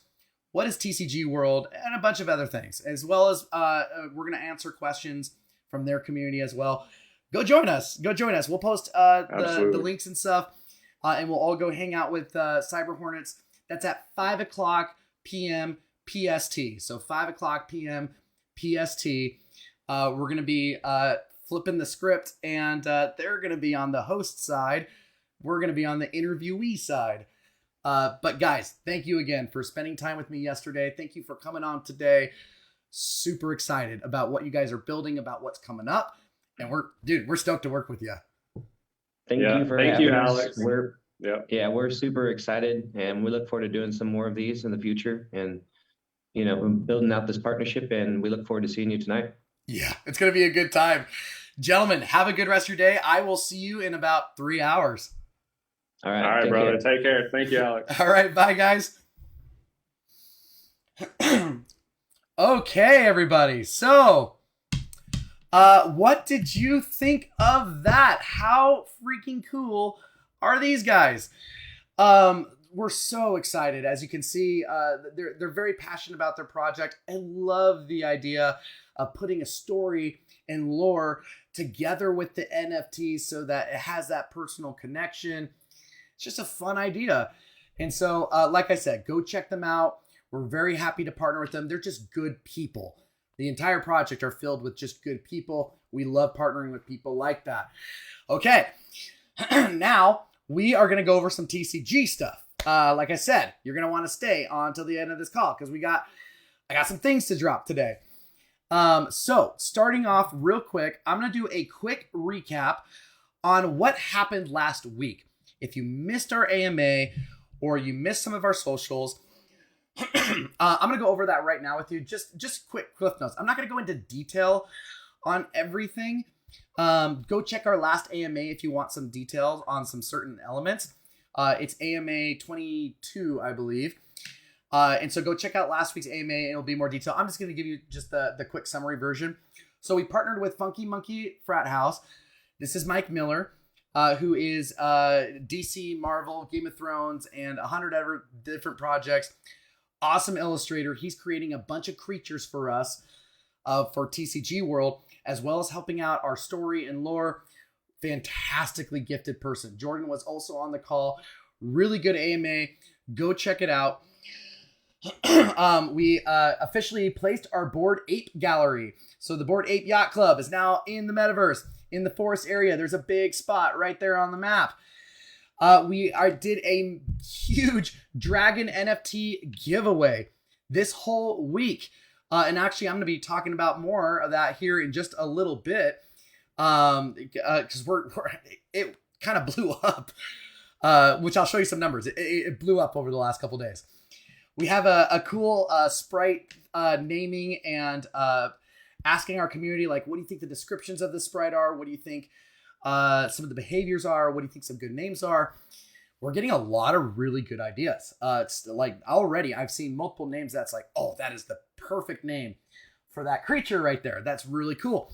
what is TCG World, and a bunch of other things, as well as we're going to answer questions from their community as well. Go join us. We'll post the links and stuff, and we'll all go hang out with Cyber Hornets. That's at 5 o'clock p.m. PST. So 5 o'clock p.m. PST. We're going to be flipping the script, and they're going to be on the host side. We're going to be on the interviewee side. But guys, thank you again for spending time with me yesterday. Thank you for coming on today. Super excited about what you guys are building, about what's coming up. And we're stoked to work with you. Thank you, Alex. We're super excited, and we look forward to doing some more of these in the future, and building out this partnership, and we look forward to seeing you tonight. Yeah, it's going to be a good time. Gentlemen, have a good rest of your day. I will see you in about 3 hours. All right, brother. Take care. Thank you, Alex. All right, bye, guys. Okay, everybody. So, what did you think of that? How freaking cool are these guys? We're so excited. As you can see, they're very passionate about their project. I love the idea of putting a story and lore together with the NFTs so that it has that personal connection. It's just a fun idea. And so, like I said, go check them out. We're very happy to partner with them. They're just good people. The entire project are filled with just good people. We love partnering with people like that. Okay, now we are going to go over some TCG stuff. Like I said, you're going to want to stay on till the end of this call because I got some things to drop today. So starting off real quick, I'm going to do a quick recap on what happened last week. If you missed our AMA or you missed some of our socials, I'm going to go over that right now with you. Just quick cliff notes. I'm not going to go into detail on everything. Go check our last AMA if you want some details on some certain elements. It's AMA 22, I believe. And so go check out last week's AMA and it'll be more detail. I'm just going to give you just the quick summary version. So we partnered with Funky Monkey Frat House. This is Mike Miller, who is DC, Marvel, Game of Thrones, and 100 other different projects. Awesome illustrator. He's creating a bunch of creatures for us for TCG World, as well as helping out our story and lore. Fantastically gifted person. Jordan was also on the call. Really good AMA. Go check it out. We officially placed our Bored Ape gallery. So the Bored Ape Yacht Club is now in the Metaverse, in the forest area. There's a big spot right there on the map. We did a huge Dragon NFT giveaway this whole week. And actually, I'm going to be talking about more of that here in just a little bit. Because it kind of blew up, which I'll show you some numbers. It blew up over the last couple days. We have a cool sprite naming and asking our community, like, what do you think the descriptions of the sprite are? What do you think some of the behaviors are? What do you think some good names are? We're getting a lot of really good ideas. It's like already I've seen multiple names that's like, oh, that is the perfect name for that creature right there. That's really cool.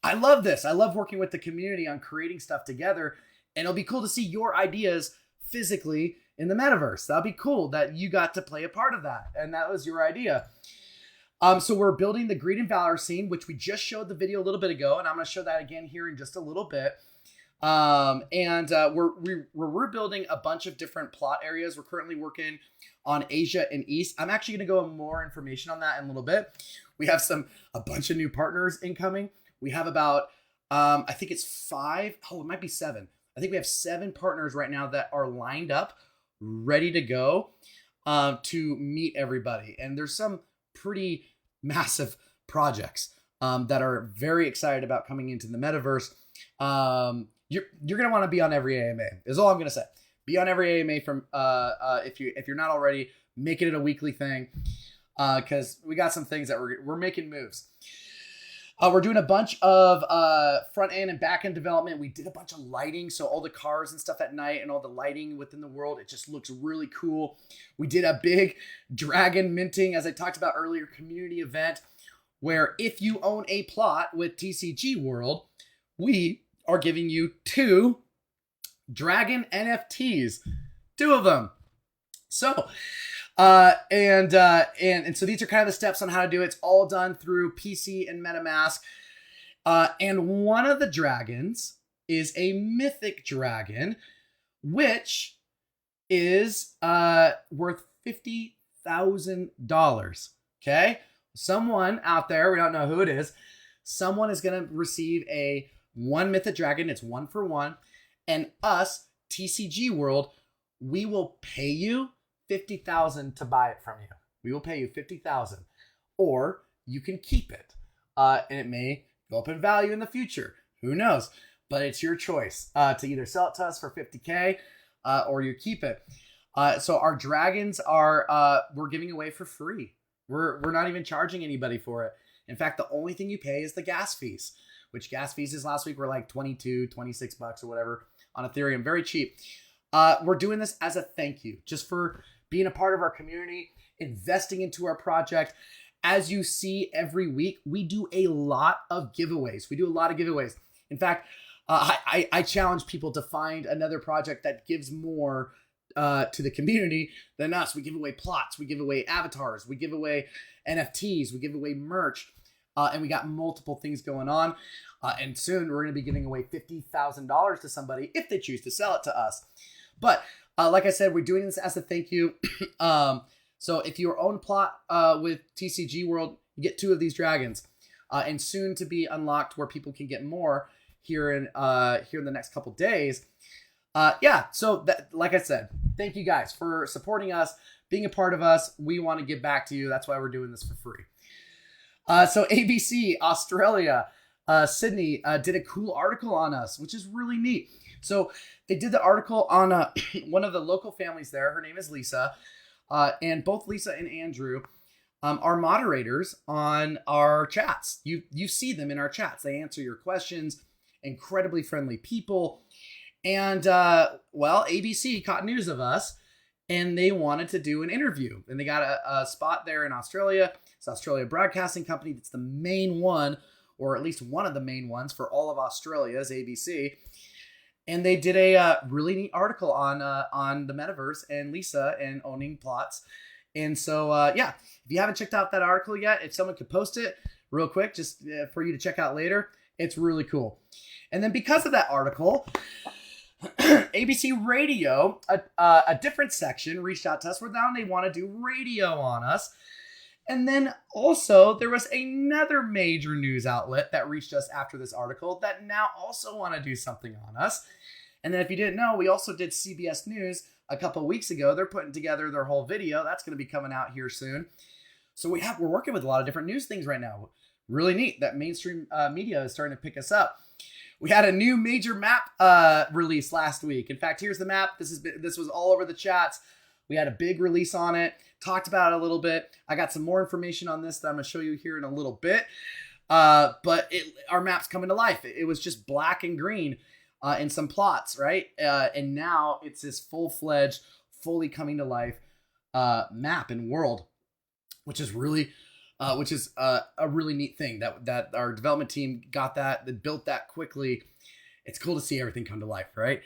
I love this. I love working with the community on creating stuff together. And it'll be cool to see your ideas physically in the metaverse. That'll be cool that you got to play a part of that. And that was your idea. So we're building the Greed and Valor scene, which we just showed the video a little bit ago. And I'm going to show that again here in just a little bit. We're building a bunch of different plot areas. We're currently working on Asia and East. I'm actually going to go into more information on that in a little bit. We have a bunch of new partners incoming. We have about, I think it's 5. Oh, it might be 7. I think we have 7 partners right now that are lined up, ready to go to meet everybody. And there's some pretty massive projects that are very excited about coming into the metaverse. You're going to want to be on every AMA is all I'm going to say. Be on every AMA from, if you're not already, make it a weekly thing. Cause we got some things that we're making moves. We're doing a bunch of front end and back end development. We did a bunch of lighting. So all the cars and stuff at night and all the lighting within the world, it just looks really cool. We did a big dragon minting, as I talked about earlier, community event where if you own a plot with TCG World, we are giving you 2 dragon NFTs, 2 of them. So, and so these are kind of the steps on how to do it. It's all done through PC and MetaMask. And one of the dragons is a mythic dragon, which is worth $50,000. Okay. Someone out there, we don't know who it is. Someone is going to receive a 1 mythic dragon. It's 1 for 1. And us, TCG World, we will pay you $50,000 to buy it from you. We will pay you $50,000, or you can keep it, and it may go up in value in the future. Who knows? But it's your choice to either sell it to us for $50K or you keep it. So our dragons are we're giving away for free. We're not even charging anybody for it. In fact, the only thing you pay is the gas fees, which gas fees is last week were like $22, $26 or whatever on Ethereum. Very cheap. We're doing this as a thank you, just for being a part of our community, investing into our project. As you see every week, we do a lot of giveaways. In fact, I challenge people to find another project that gives more to the community than us. We give away plots, we give away avatars, we give away NFTs, we give away merch, and we got multiple things going on. And soon we're going to be giving away $50,000 to somebody if they choose to sell it to us. But like I said, we're doing this as a thank you. So if you own plot with TCG World, you get 2 of these dragons, and soon to be unlocked where people can get more here in the next couple days. So that, like I said, thank you guys for supporting us, being a part of us. We want to give back to you. That's why we're doing this for free. So ABC Australia, Sydney did a cool article on us, which is really neat. So they did the article on one of the local families there. Her name is Lisa. And both Lisa and Andrew are moderators on our chats. You see them in our chats. They answer your questions. Incredibly friendly people. And well, ABC caught news of us, and they wanted to do an interview, and they got a spot there in Australia. It's Australia Broadcasting Company. That's the main one, or at least one of the main ones for all of Australia is ABC. And they did a really neat article on the Metaverse and Lisa and owning plots. And so, yeah, if you haven't checked out that article yet, if someone could post it real quick, just for you to check out later, it's really cool. And then because of that article, ABC Radio, a different section, reached out to us where now they want to do radio on us. And then also there was another major news outlet that reached us after this article that now also want to do something on us. And then if you didn't know, we also did CBS News a couple of weeks ago. They're putting together their whole video. That's going to be coming out here soon. So we're working with a lot of different news things right now. Really neat that mainstream media is starting to pick us up. We had a new major map release last week. In fact, here's the map. This was all over the chats. We had a big release on it. Talked about it a little bit. I got some more information on this that I'm going to show you here in a little bit. But our map's coming to life. It was just black and green in some plots, right? And now it's this full-fledged, fully coming to life map and world, which is really, a really neat thing that our development team got that built that quickly. It's cool to see everything come to life, right?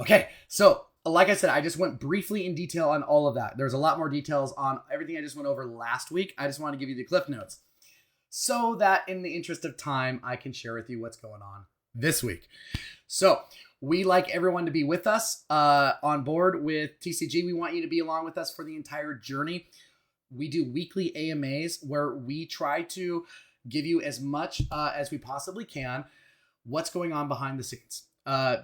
Okay, so like I said, I just went briefly in detail on all of that. There's a lot more details on everything I just went over last week. I just want to give you the cliff notes so that in the interest of time, I can share with you what's going on this week. So we like everyone to be with us on board with TCG. We want you to be along with us for the entire journey. We do weekly AMAs where we try to give you as much as we possibly can what's going on behind the scenes.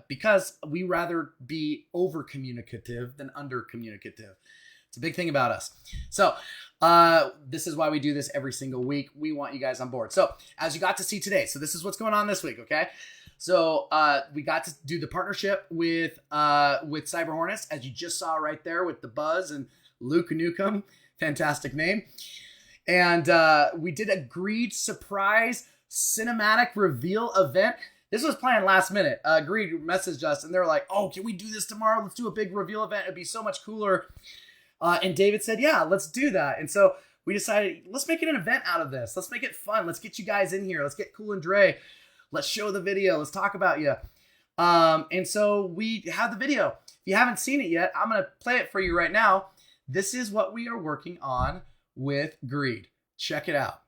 Because we rather be over communicative than under communicative. It's a big thing about us. So this is why we do this every single week. We want you guys on board. So as you got to see today, so this is what's going on this week, okay? So we got to do the partnership with Cyber Hornets, as you just saw right there with the Buzz and Luke Newcomb. Fantastic name. And we did a Greed surprise cinematic reveal event. This was planned last minute. Greed messaged us and they're like, oh, can we do this tomorrow? Let's do a big reveal event. It'd be so much cooler. And David said, yeah, let's do that. And so we decided, let's make it an event out of this. Let's make it fun. Let's get you guys in here. Let's get Cool and Dre. Let's show the video. Let's talk about you. And so we have the video. If you haven't seen it yet, I'm going to play it for you right now. This is what we are working on with Greed. Check it out.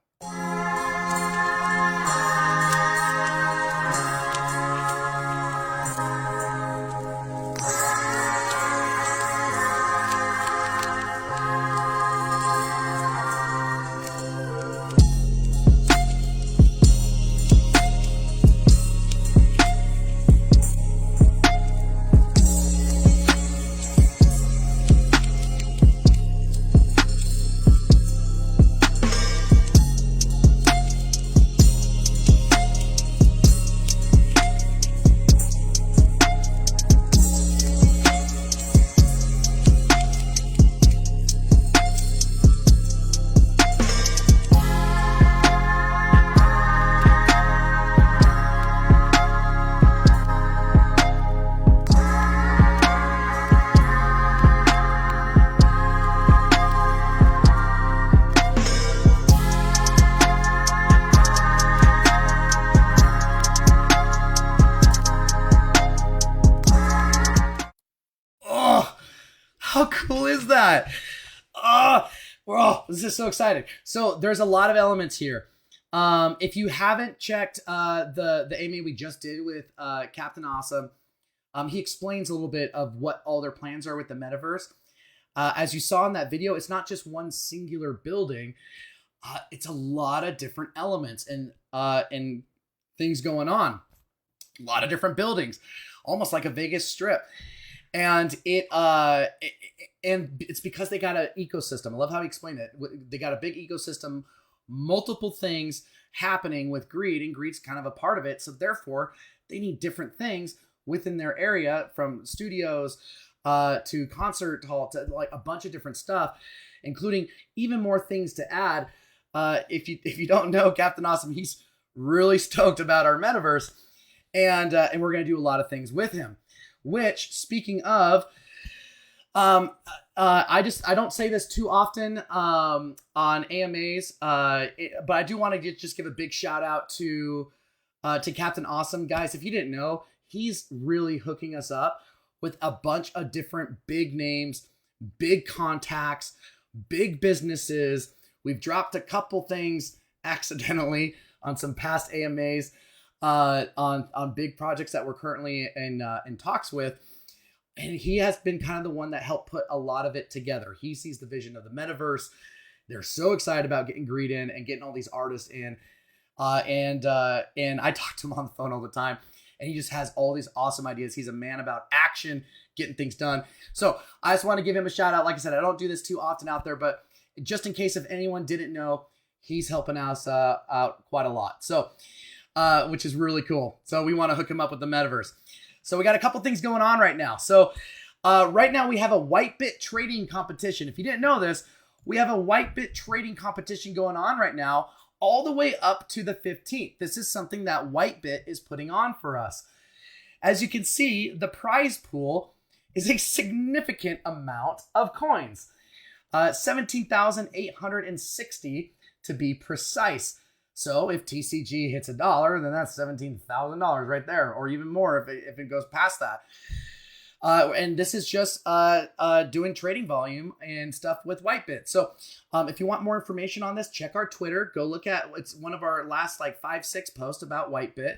How cool is that? This is so exciting. So there's a lot of elements here. If you haven't checked the AMA we just did with Captain Awesome, he explains a little bit of what all their plans are with the Metaverse. As you saw in that video, it's not just one singular building. It's a lot of different elements and things going on. A lot of different buildings, almost like a Vegas Strip. And it's because they got an ecosystem. I love how he explained it. They got a big ecosystem, multiple things happening with Greed, and Greed's kind of a part of it. So therefore, they need different things within their area, from studios to concert hall to like a bunch of different stuff, including even more things to add. If you don't know Captain Awesome, he's really stoked about our Metaverse. and we're going to do a lot of things with him. Which, speaking of, I don't say this too often on AMAs, but I do want to just give a big shout out to Captain Awesome. Guys, if you didn't know, he's really hooking us up with a bunch of different big names, big contacts, big businesses. We've dropped a couple things accidentally on some past AMAs on big projects that we're currently in talks with. And he has been kind of the one that helped put a lot of it together. He sees the vision of the metaverse. They're so excited about getting Greed in and getting all these artists in. And I talk to him on the phone all the time, and he just has all these awesome ideas. He's a man about action, getting things done. So I just want to give him a shout out. Like I said, I don't do this too often out there, but just in case if anyone didn't know, he's helping us out quite a lot. So, which is really cool. So we want to hook him up with the metaverse. So we got a couple things going on right now. So right now we have a Whitebit trading competition. If you didn't know this, we have a Whitebit trading competition going on right now, all the way up to the 15th. This is something that Whitebit is putting on for us. As you can see, the prize pool is a significant amount of coins. 17,860 to be precise. So if TCG hits $1, then that's $17,000 right there, or even more if it goes past that. And this is just doing trading volume and stuff with Whitebit. So if you want more information on this, check our Twitter. Go look at, it's one of our last like 5-6 posts about Whitebit.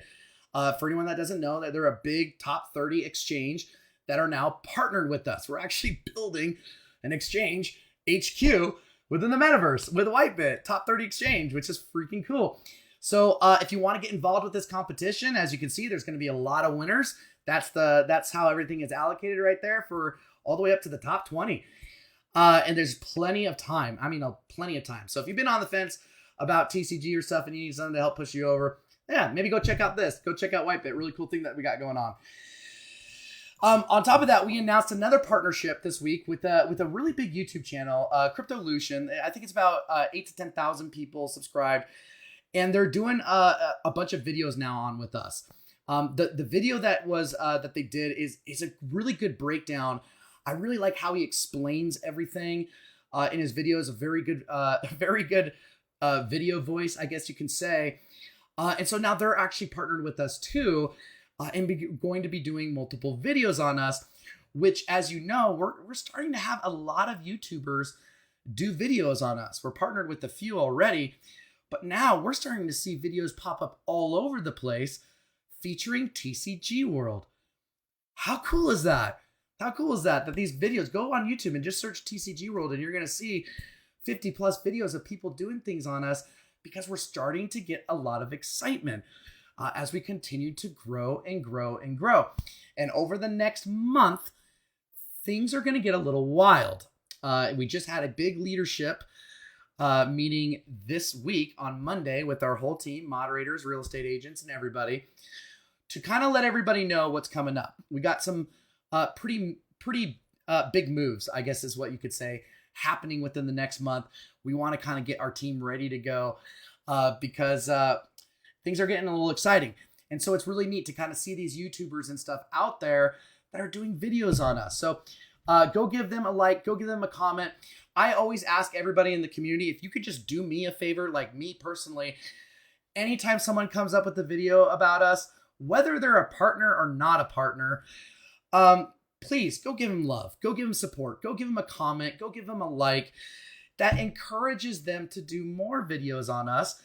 For anyone that doesn't know, that they're a big top 30 exchange that are now partnered with us. We're actually building an exchange HQ within the metaverse with Whitebit, top 30 exchange, which is freaking cool. So if you want to get involved with this competition, as you can see, there's going to be a lot of winners. That's how everything is allocated right there for all the way up to the top 20. And there's plenty of time. I mean, plenty of time. So if you've been on the fence about TCG or stuff and you need something to help push you over, yeah, maybe go check out this. Go check out Whitebit. Really cool thing that we got going on. On top of that, we announced another partnership this week with a really big YouTube channel, Cryptolution. I think it's about 8,000 to 10,000 people subscribed, and they're doing a bunch of videos now on with us. The video that was that they did is a really good breakdown. I really like how he explains everything in his videos. A very good video voice, I guess you can say. And so now they're actually partnered with us too. And going to be doing multiple videos on us, which, as you know, we're starting to have a lot of YouTubers do videos on us. We're partnered with a few already, but now we're starting to see videos pop up all over the place featuring TCG World. How cool is that? How cool is that these videos, go on YouTube and just search TCG World and you're going to see 50 plus videos of people doing things on us, because we're starting to get a lot of excitement. As we continue to grow and grow and grow. And over the next month, things are going to get a little wild. We just had a big leadership meeting this week on Monday with our whole team, moderators, real estate agents, and everybody, to kind of let everybody know what's coming up. We got some pretty big moves, I guess is what you could say, happening within the next month. We want to kind of get our team ready to go because things are getting a little exciting. And so it's really neat to kind of see these YouTubers and stuff out there that are doing videos on us. So go give them a like, go give them a comment. I always ask everybody in the community, if you could just do me a favor, like me personally, anytime someone comes up with a video about us, whether they're a partner or not a partner, please go give them love, go give them support, go give them a comment, go give them a like. That encourages them to do more videos on us.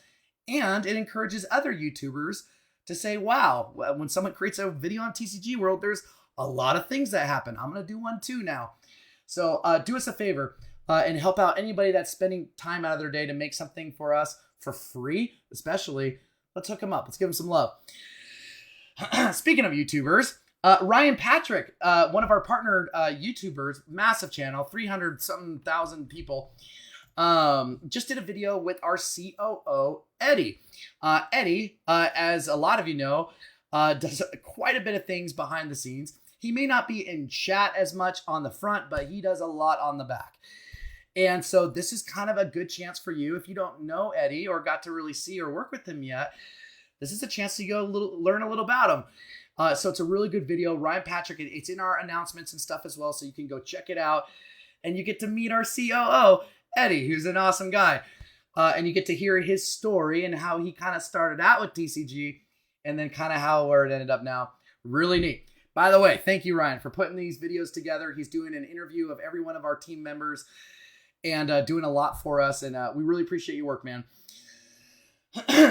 And it encourages other YouTubers to say, wow, when someone creates a video on TCG World, there's a lot of things that happen. I'm going to do one too now. So do us a favor and help out anybody that's spending time out of their day to make something for us for free, especially. Let's hook them up. Let's give them some love. Speaking of YouTubers, Ryan Patrick, one of our partnered YouTubers, massive channel, 300-something thousand people, just did a video with our COO, Eddie. Eddie, as a lot of you know, does quite a bit of things behind the scenes. He may not be in chat as much on the front, but he does a lot on the back. And so this is kind of a good chance for you, if you don't know Eddie or got to really see or work with him yet, this is a chance to go learn a little about them. So it's a really good video. Ryan Patrick, it's in our announcements and stuff as well, so you can go check it out. And you get to meet our COO, Eddie, who's an awesome guy. And you get to hear his story and how he kind of started out with TCG and then kind of where it ended up now. Really neat. By the way, thank you, Ryan, for putting these videos together. He's doing an interview of every one of our team members and doing a lot for us. And we really appreciate your work, man.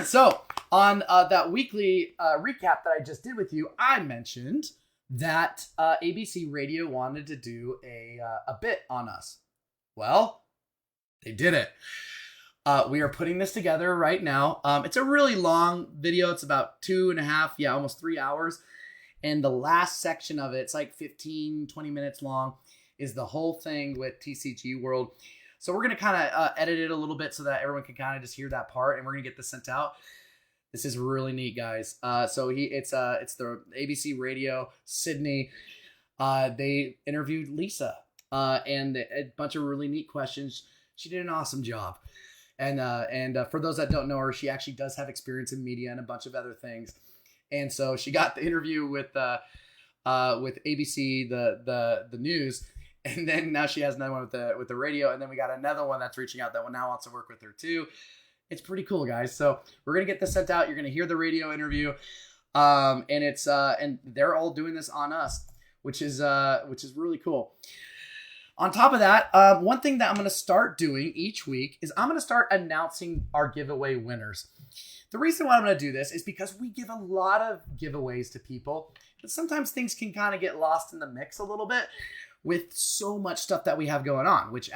So on that weekly recap that I just did with you, I mentioned that ABC Radio wanted to do a bit on us. Well, they did it. We are putting this together right now. It's a really long video. It's about 2.5, almost 3 hours. And the last section of it, it's like 15, 20 minutes long, is the whole thing with TCG World. So we're going to kind of edit it a little bit so that everyone can kind of just hear that part, and we're going to get this sent out. This is really neat, guys. So it's the ABC Radio Sydney. They interviewed Lisa and a bunch of really neat questions. She did an awesome job. And for those that don't know her, she actually does have experience in media and a bunch of other things. And so she got the interview with ABC, the news, and then now she has another one with the radio, and then we got another one that's reaching out that one now wants to work with her too. It's pretty cool, guys. So we're gonna get this sent out. You're gonna hear the radio interview, and it's and they're all doing this on us, which is really cool. On top of that, one thing that I'm gonna start doing each week is I'm gonna start announcing our giveaway winners. The reason why I'm going to do this is because we give a lot of giveaways to people, but sometimes things can kind of get lost in the mix a little bit with so much stuff that we have going on, which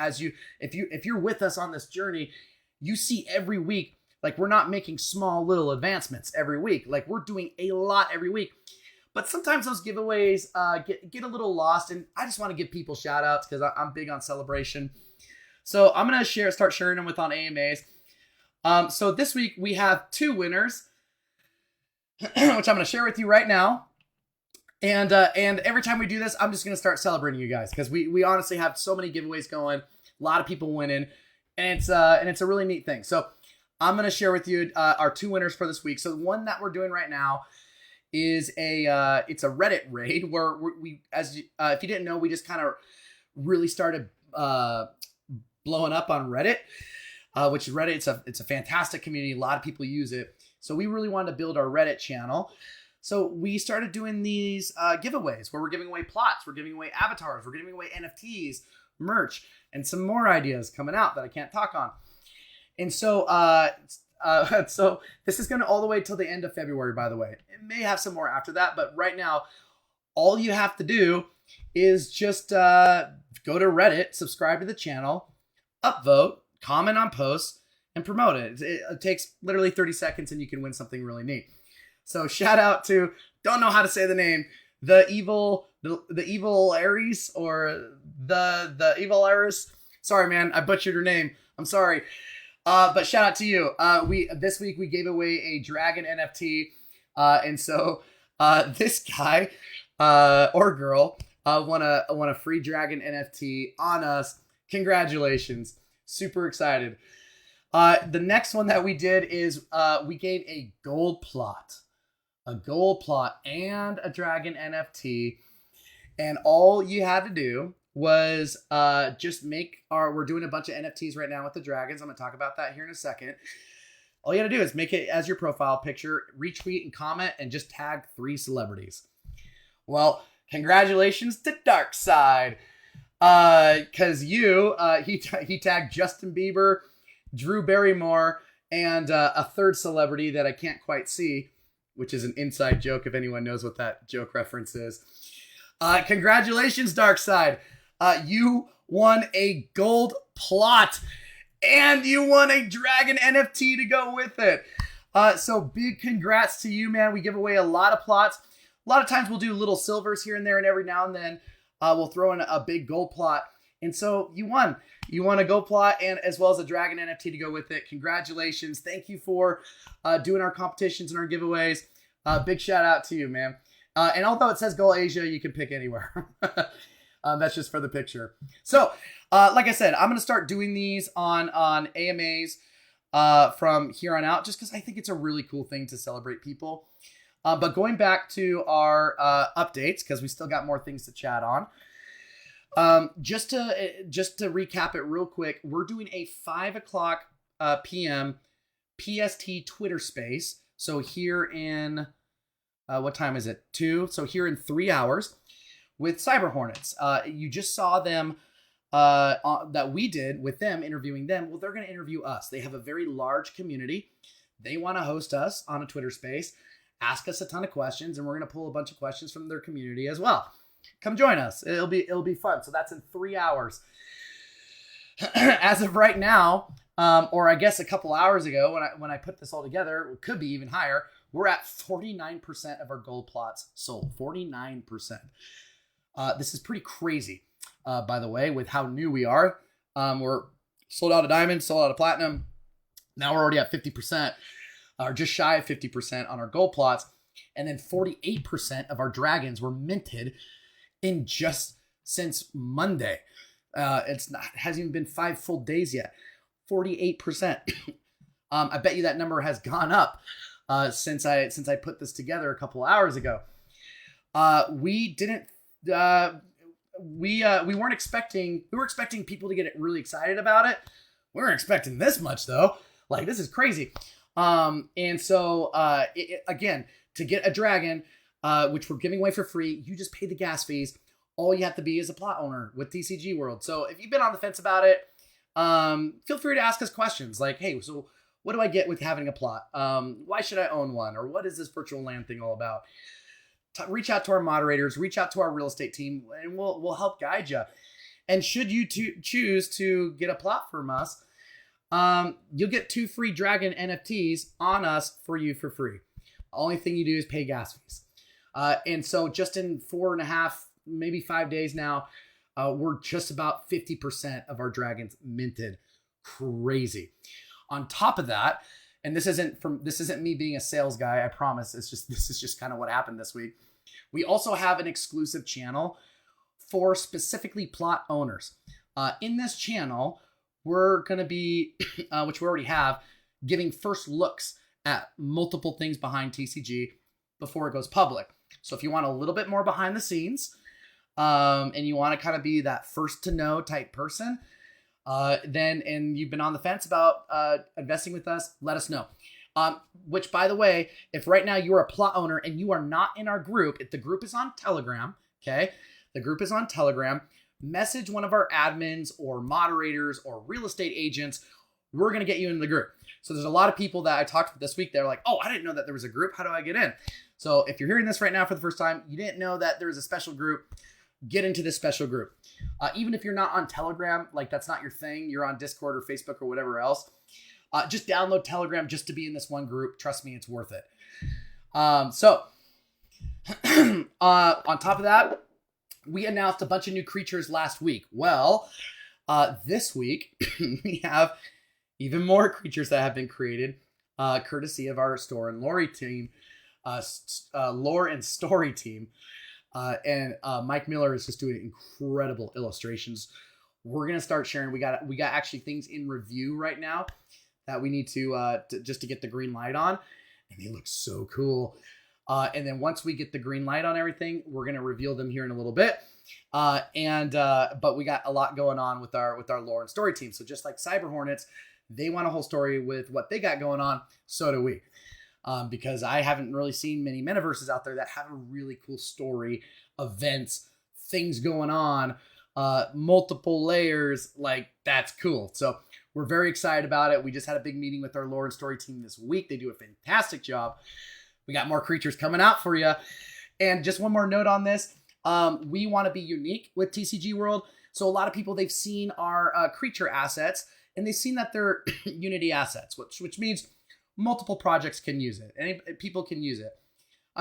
if you're with us on this journey, you see every week, like we're not making small little advancements every week. Like we're doing a lot every week, but sometimes those giveaways get a little lost, and I just want to give people shout outs because I'm big on celebration. So I'm going to start sharing them on AMAs. So this week we have 2 winners, which I'm going to share with you right now. And every time we do this, I'm just going to start celebrating you guys because we honestly have so many giveaways going, a lot of people winning, and it's a really neat thing. So I'm going to share with you our 2 winners for this week. So the one that we're doing right now is it's a Reddit raid where if you didn't know, we just kind of really started blowing up on Reddit. Which is Reddit. It's a fantastic community. A lot of people use it. So we really wanted to build our Reddit channel. So we started doing these giveaways where we're giving away plots, we're giving away avatars, we're giving away NFTs, merch, and some more ideas coming out that I can't talk on. And so so this is going to all the way till the end of February, by the way. It may have some more after that, but right now, all you have to do is just go to Reddit, subscribe to the channel, upvote, comment on posts, and promote it. It takes literally 30 seconds and you can win something really neat. So shout out to, don't know how to say the name, the evil Aries or the evil Aries. Sorry, man, I butchered her name. I'm sorry. But shout out to you. This week we gave away a dragon NFT. And so this guy or girl won a free dragon NFT on us. Congratulations. Super excited. The next one that we did is we gave a gold plot and a dragon NFT. And all you had to do was just we're doing a bunch of NFTs right now with the dragons. I'm going to talk about that here in a second. All you got to do is make it as your profile picture, retweet and comment, and just tag 3 celebrities. Well, congratulations to Darkside. Because he tagged Justin Bieber, Drew Barrymore, and a third celebrity that I can't quite see, which is an inside joke if anyone knows what that joke reference is. Congratulations, Darkside. You won a gold plot, and you won a dragon NFT to go with it. So big congrats to you, man. We give away a lot of plots. A lot of times we'll do little silvers here and there, and every now and then we'll throw in a big gold plot. And so you won. You won a gold plot and as well as a dragon NFT to go with it. Congratulations. Thank you for doing our competitions and our giveaways. Big shout out to you, man. And although it says Go Asia, you can pick anywhere. That's just for the picture. So, like I said, I'm going to start doing these on AMAs. from here on out, just because I think it's a really cool thing to celebrate people. But going back to our updates, because we still got more things to chat on. Just to recap it real quick, we're doing a 5:00 p.m. PST Twitter space. So here in what time is it? 2. So here in 3 hours with Cyber Hornets. You just saw them that we did with them, interviewing them. Well, they're going to interview us. They have a very large community. They want to host us on a Twitter space, ask us a ton of questions, and we're going to pull a bunch of questions from their community as well. Come join us. It'll be fun. So that's in 3 hours. As of right now, or I guess a couple hours ago when I put this all together, it could be even higher. We're at 49% of our gold plots sold. 49%. This is pretty crazy, by the way, with how new we are. We're sold out of diamond, sold out of platinum. Now we're already at 50%, or just shy of 50% on our gold plots. And then 48% of our dragons were minted in just since Monday. It hasn't even been 5 full days yet. 48%. I bet you that number has gone up since I put this together a couple hours ago. We weren't expecting. We were expecting people to get really excited about it. We weren't expecting this much though. Like, this is crazy. And so again, to get a dragon, which we're giving away for free, you just pay the gas fees. All you have to be is a plot owner with TCG World. So if you've been on the fence about it, feel free to ask us questions like, hey, so what do I get with having a plot? Why should I own one? Or what is this virtual land thing all about? Reach out to our moderators, reach out to our real estate team, and we'll help guide you. And should you choose to get a plot from us, you'll get 2 free dragon NFTs on us for free. Only thing you do is pay gas fees. And so just in 4.5, maybe 5 days now, we're just about 50% of our dragons minted. Crazy. On top of that, and this isn't me being a sales guy, I promise. This is just kind of what happened this week. We also have an exclusive channel for specifically plot owners. In this channel, we're going to be, which we already have, giving first looks at multiple things behind TCG before it goes public. So if you want a little bit more behind the scenes, and you want to kind of be that first to know type person, and you've been on the fence about investing with us, let us know. Which, by the way, if right now you're a plot owner and you are not in our group, if the group is on Telegram, okay? The group is on Telegram. Message one of our admins or moderators or real estate agents. We're going to get you in the group. So there's a lot of people that I talked to this week. They're like, oh, I didn't know that there was a group. How do I get in? So if you're hearing this right now for the first time, you didn't know that there was a special group, get into this special group. Even if you're not on Telegram, like that's not your thing, you're on Discord or Facebook or whatever else, just download Telegram just to be in this one group. Trust me, it's worth it. So on top of that, we announced a bunch of new creatures last week. Well, this week we have even more creatures that have been created, courtesy of our Lore and Story team. And Mike Miller is just doing incredible illustrations. We're gonna start sharing. We got actually things in review right now that we need to just to get the green light on, and they look so cool. And then once we get the green light on everything, we're gonna reveal them here in a little bit. But we got a lot going on with our Lore and Story team. So just like Cyber Hornets, they want a whole story with what they got going on. So do we. Because I haven't really seen many metaverses out there that have a really cool story, events, things going on, multiple layers. Like, that's cool. So we're very excited about it. We just had a big meeting with our Lore and Story team this week. They do a fantastic job. We got more creatures coming out for you. And just one more note on this. We want to be unique with TCG World. So a lot of people, they've seen our creature assets, and they've seen that they're Unity assets, which means multiple projects can use it. Any people can use it.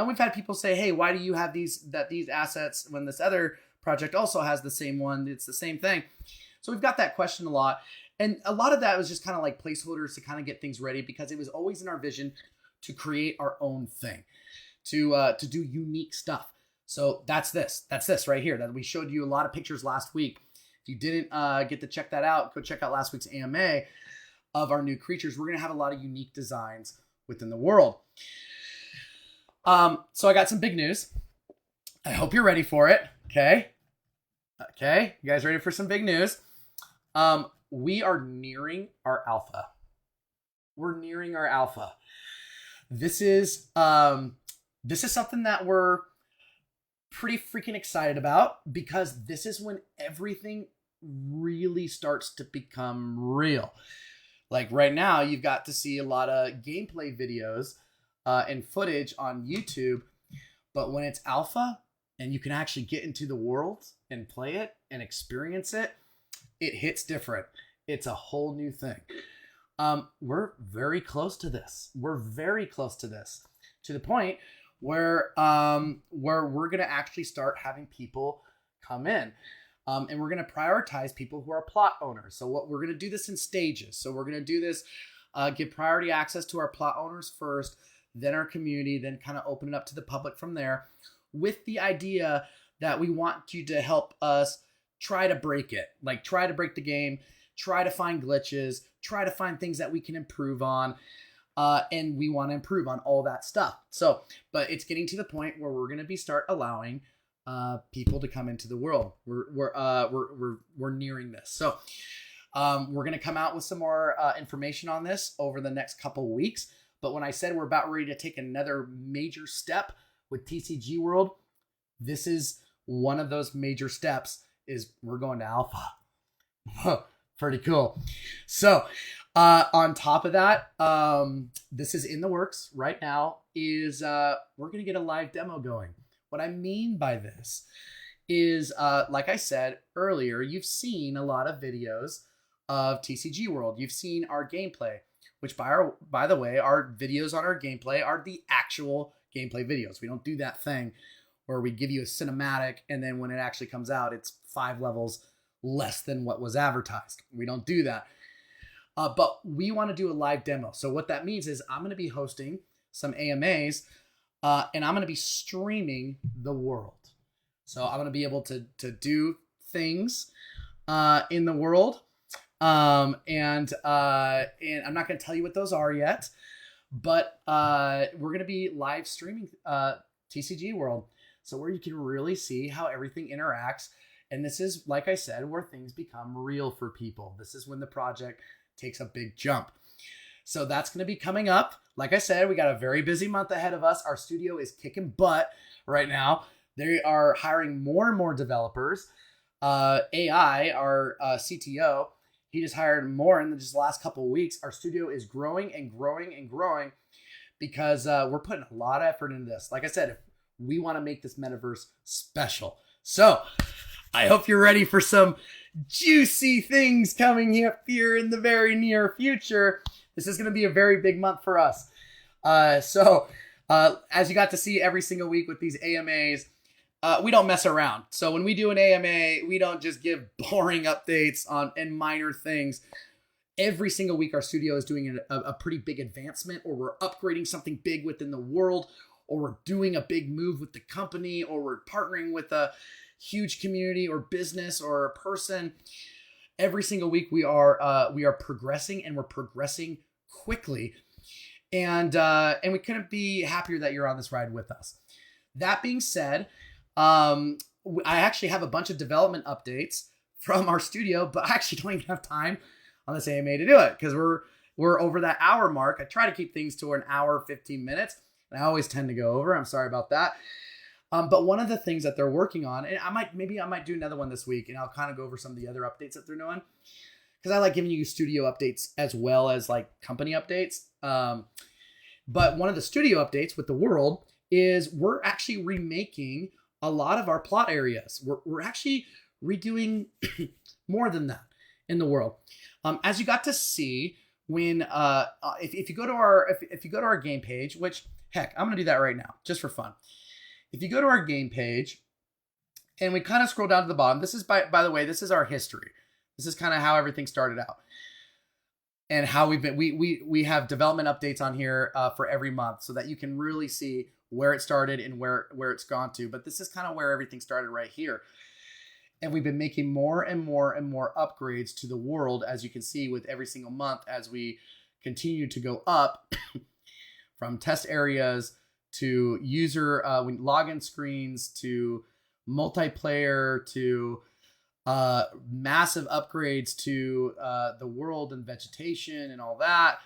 We've had people say, hey, why do you have these assets when this other project also has the same one? It's the same thing. So we've got that question a lot. And a lot of that was just kind of like placeholders to kind of get things ready, because it was always in our vision to create our own thing, to do unique stuff. So that's this right here that we showed you a lot of pictures last week. If you didn't get to check that out, go check out last week's AMA. of our new creatures. We're going to have a lot of unique designs within the world. So I got some big news. I hope you're ready for it. Okay. You guys ready for some big news? We are nearing our alpha. We're nearing our alpha. This is something that we're pretty freaking excited about, because this is when everything really starts to become real. Like right now, you've got to see a lot of gameplay videos and footage on YouTube, but when it's alpha and you can actually get into the world and play it and experience it, it hits different. It's a whole new thing. We're very close to this. We're very close to this, to the point where we're going to actually start having people come in. And we're going to prioritize people who are plot owners. So what we're going to do this in stages. So we're going to do this, give priority access to our plot owners first, then our community, then kind of open it up to the public from there, with the idea that we want you to help us try to break it. Like, try to break the game, try to find glitches, try to find things that we can improve on. And we want to improve on all that stuff. So, but it's getting to the point where we're going to start allowing people to come into the world. We're nearing this. So, we're going to come out with some more information on this over the next couple weeks. But when I said we're about ready to take another major step with TCG World, this is one of those major steps. Is we're going to alpha. Pretty cool. So, on top of that, this is in the works right now, is we're going to get a live demo going. What I mean by this is, like I said earlier, you've seen a lot of videos of TCG World. You've seen our gameplay, which by the way, our videos on our gameplay are the actual gameplay videos. We don't do that thing where we give you a cinematic and then when it actually comes out, it's 5 levels less than what was advertised. We don't do that. But we want to do a live demo. So what that means is I'm going to be hosting some AMAs, and I'm going to be streaming the world. So I'm going to be able to do things in the world, and I'm not going to tell you what those are yet, but we're going to be live streaming TCG World, so where you can really see how everything interacts. And this is, like I said, where things become real for people. This is when the project takes a big jump. So that's going to be coming up. Like I said, we got a very busy month ahead of us. Our studio is kicking butt right now. They are hiring more and more developers. AI, our CTO, he just hired more in just the last couple of weeks. Our studio is growing and growing and growing because we're putting a lot of effort into this. Like I said, we want to make this metaverse special. So I hope you're ready for some juicy things coming up here in the very near future. This is going to be a very big month for us. So as you got to see every single week with these AMAs, we don't mess around. So when we do an AMA, we don't just give boring updates on and minor things. Every single week, our studio is doing a pretty big advancement, or we're upgrading something big within the world, or we're doing a big move with the company, or we're partnering with a huge community or business or a person. Every single week we are progressing, and we're progressing quickly. And we couldn't be happier that you're on this ride with us. That being said, I actually have a bunch of development updates from our studio, but I actually don't even have time on this AMA to do it because we're over that hour mark. I try to keep things to an hour, 15 minutes, and I always tend to go over. I'm sorry about that. But one of the things that they're working on, and I might do another one this week, and I'll kind of go over some of the other updates that they're doing, because I like giving you studio updates as well as like company updates. But one of the studio updates with the world is we're actually remaking a lot of our plot areas. We're actually redoing more than that in the world. As you got to see when if you go to our game page, which heck, I'm gonna do that right now just for fun. If you go to our game page and we kind of scroll down to the bottom, this is by the way, this is our history. This is kind of how everything started out and how we've been. We have development updates on here for every month so that you can really see where it started and where it's gone to. But this is kind of where everything started right here. And we've been making more and more and more upgrades to the world, as you can see with every single month as we continue to go up from test areas to user login screens to multiplayer to massive upgrades to the world and vegetation and all that.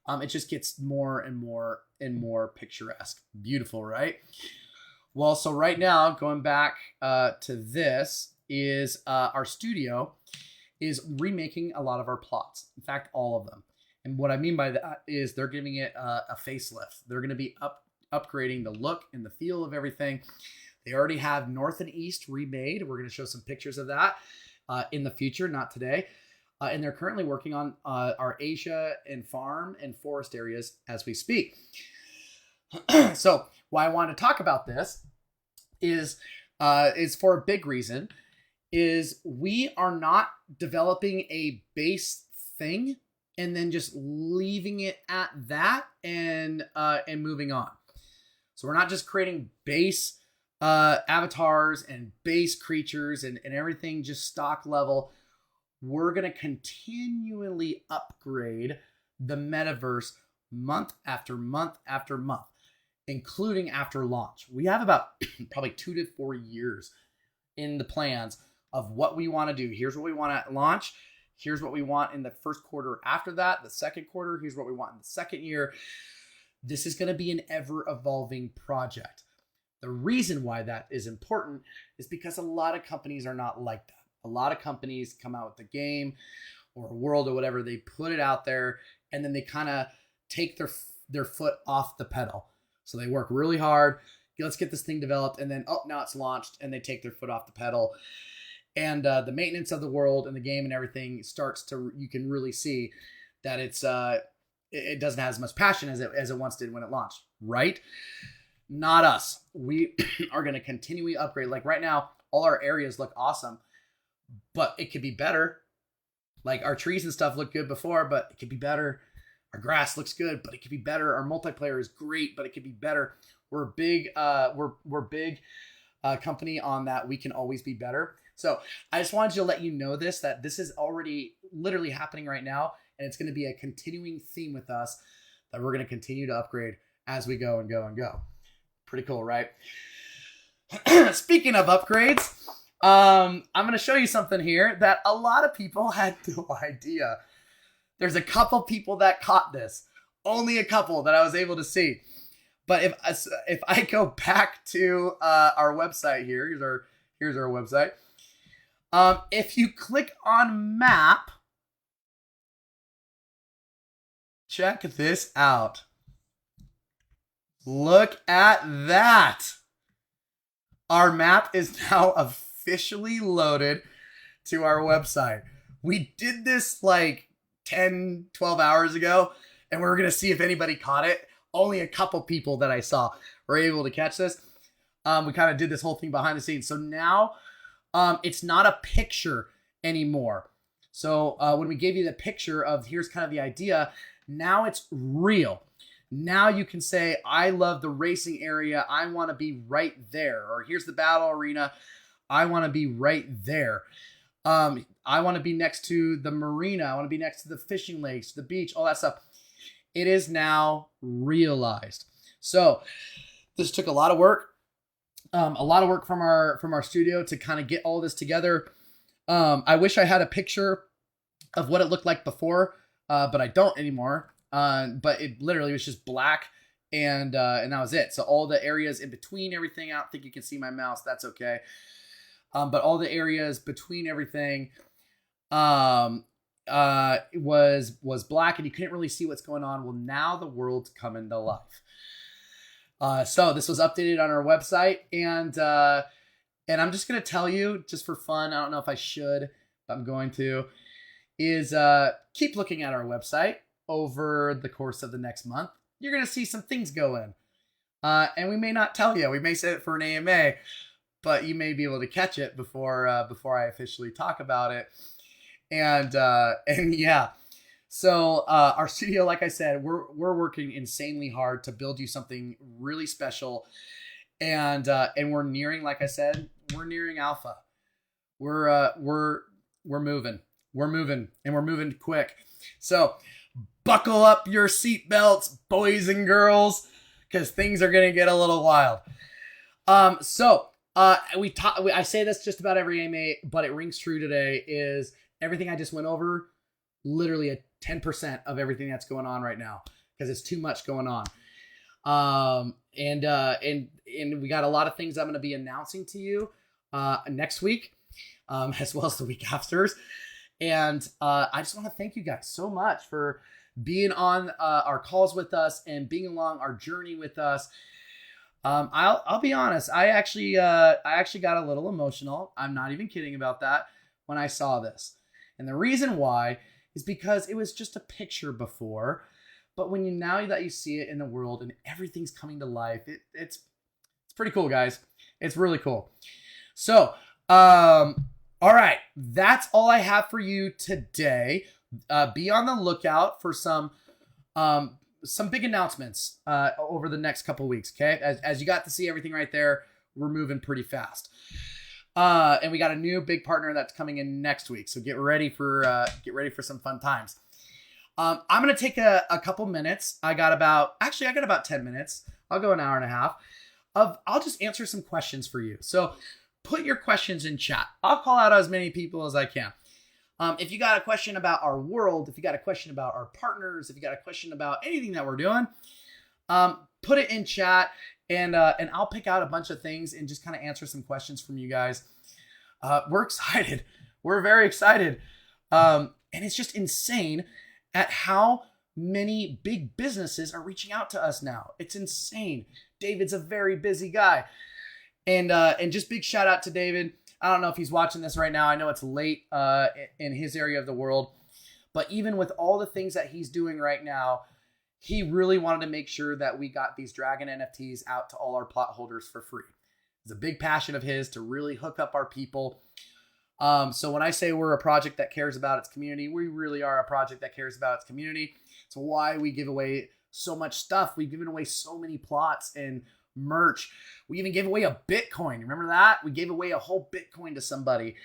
It just gets more and more and more picturesque. Beautiful, right? Well, so right now, going back to this, is our studio is remaking a lot of our plots. In fact, all of them. And what I mean by that is they're giving it a facelift. They're going to be upgrading the look and the feel of everything. They already have North and East remade. We're going to show some pictures of that in the future, not today. And they're currently working on our Asia and farm and forest areas as we speak. So why I want to talk about this is for a big reason. Is we are not developing a base thing and then just leaving it at that and moving on. So we're not just creating base avatars and base creatures and everything just stock level. We're going to continually upgrade the metaverse month after month after month, including after launch. We have about probably 2 to 4 years in the plans of what we want to do. Here's what we want at launch. Here's what we want in the first quarter after that, the second quarter. Here's what we want in the second year. This is going to be an ever-evolving project. The reason why that is important is because a lot of companies are not like that. A lot of companies come out with the game or a world or whatever, they put it out there, and then they kind of take their foot off the pedal. So they work really hard. Let's get this thing developed, and then, oh, now it's launched, and they take their foot off the pedal. And the maintenance of the world and the game and everything starts to, you can really see that it doesn't have as much passion as it once did when it launched, right? Not us. We are going to continually upgrade. Like right now, all our areas look awesome, but it could be better. Like our trees and stuff look good before, but it could be better. Our grass looks good, but it could be better. Our multiplayer is great, but it could be better. We're a big, we're big company on that. We can always be better. So I just wanted to let you know that this is already literally happening right now. And it's going to be a continuing theme with us that we're going to continue to upgrade as we go and go and go. Pretty cool, right? Speaking of upgrades, I'm going to show you something here that a lot of people had no idea. There's a couple people that caught this. Only a couple that I was able to see. But if I go back to our website here, here's our website. If you click on map, check this out. Look at that. Our map is now officially loaded to our website. We did this like 10, 12 hours ago, and we were going to see if anybody caught it. Only a couple people that I saw were able to catch this. We kind of did this whole thing behind the scenes. So now it's not a picture anymore. So when we gave you the picture of here's kind of the idea, now it's real. Now you can say, I love the racing area. I want to be right there. Or here's the battle arena. I want to be right there. I want to be next to the marina. I want to be next to the fishing lakes, the beach, all that stuff. It is now realized. So this took a lot of work. A lot of work from our studio to kind of get all this together. I wish I had a picture of what it looked like before, but I don't anymore. But it literally was just black, and that was it. So all the areas in between everything, I don't think you can see my mouse. That's okay. But all the areas between everything was black, and you couldn't really see what's going on. Well, now the world's coming to life. So this was updated on our website, and I'm just gonna tell you, just for fun, I don't know if I should, but I'm going to, is keep looking at our website over the course of the next month. You're gonna see some things go in, and we may not tell you. We may say it for an AMA, but you may be able to catch it before I officially talk about it. And yeah. So our studio, like I said, we're working insanely hard to build you something really special, and we're nearing, like I said, we're nearing alpha. we're moving. We're moving, and we're moving quick. So buckle up your seatbelts, boys and girls, because things are gonna get a little wild. I say this just about every AMA, but it rings true today. Is everything I just went over literally a 10% of everything that's going on right now, because it's too much going on. And we got a lot of things I'm going to be announcing to you next week, as well as the week after. And I just want to thank you guys so much for being on our calls with us and being along our journey with us. I'll be honest. I actually got a little emotional. I'm not even kidding about that when I saw this. And the reason why is because it was just a picture before, but now that you see it in the world and everything's coming to life, it's pretty cool, guys. It's really cool. So, all right, that's all I have for you today. Be on the lookout for some big announcements over the next couple weeks. Okay, as you got to see everything right there, we're moving pretty fast. And we got a new big partner that's coming in next week. So get ready for some fun times. I'm going to take a couple minutes. I got about 10 minutes. I'll go an hour and a half I'll just answer some questions for you. So put your questions in chat. I'll call out as many people as I can. If you got a question about our world, if you got a question about our partners, if you got a question about anything that we're doing, put it in chat. And I'll pick out a bunch of things and just kind of answer some questions from you guys. We're excited. We're very excited. And it's just insane at how many big businesses are reaching out to us now. It's insane. David's a very busy guy. And just big shout out to David. I don't know if he's watching this right now. I know it's late in his area of the world. But even with all the things that he's doing right now, he really wanted to make sure that we got these Dragon NFTs out to all our plot holders for free. It's a big passion of his to really hook up our people. So when I say we're a project that cares about its community, we really are a project that cares about its community. It's why we give away so much stuff. We've given away so many plots and merch. We even gave away a Bitcoin. Remember that? We gave away a whole Bitcoin to somebody.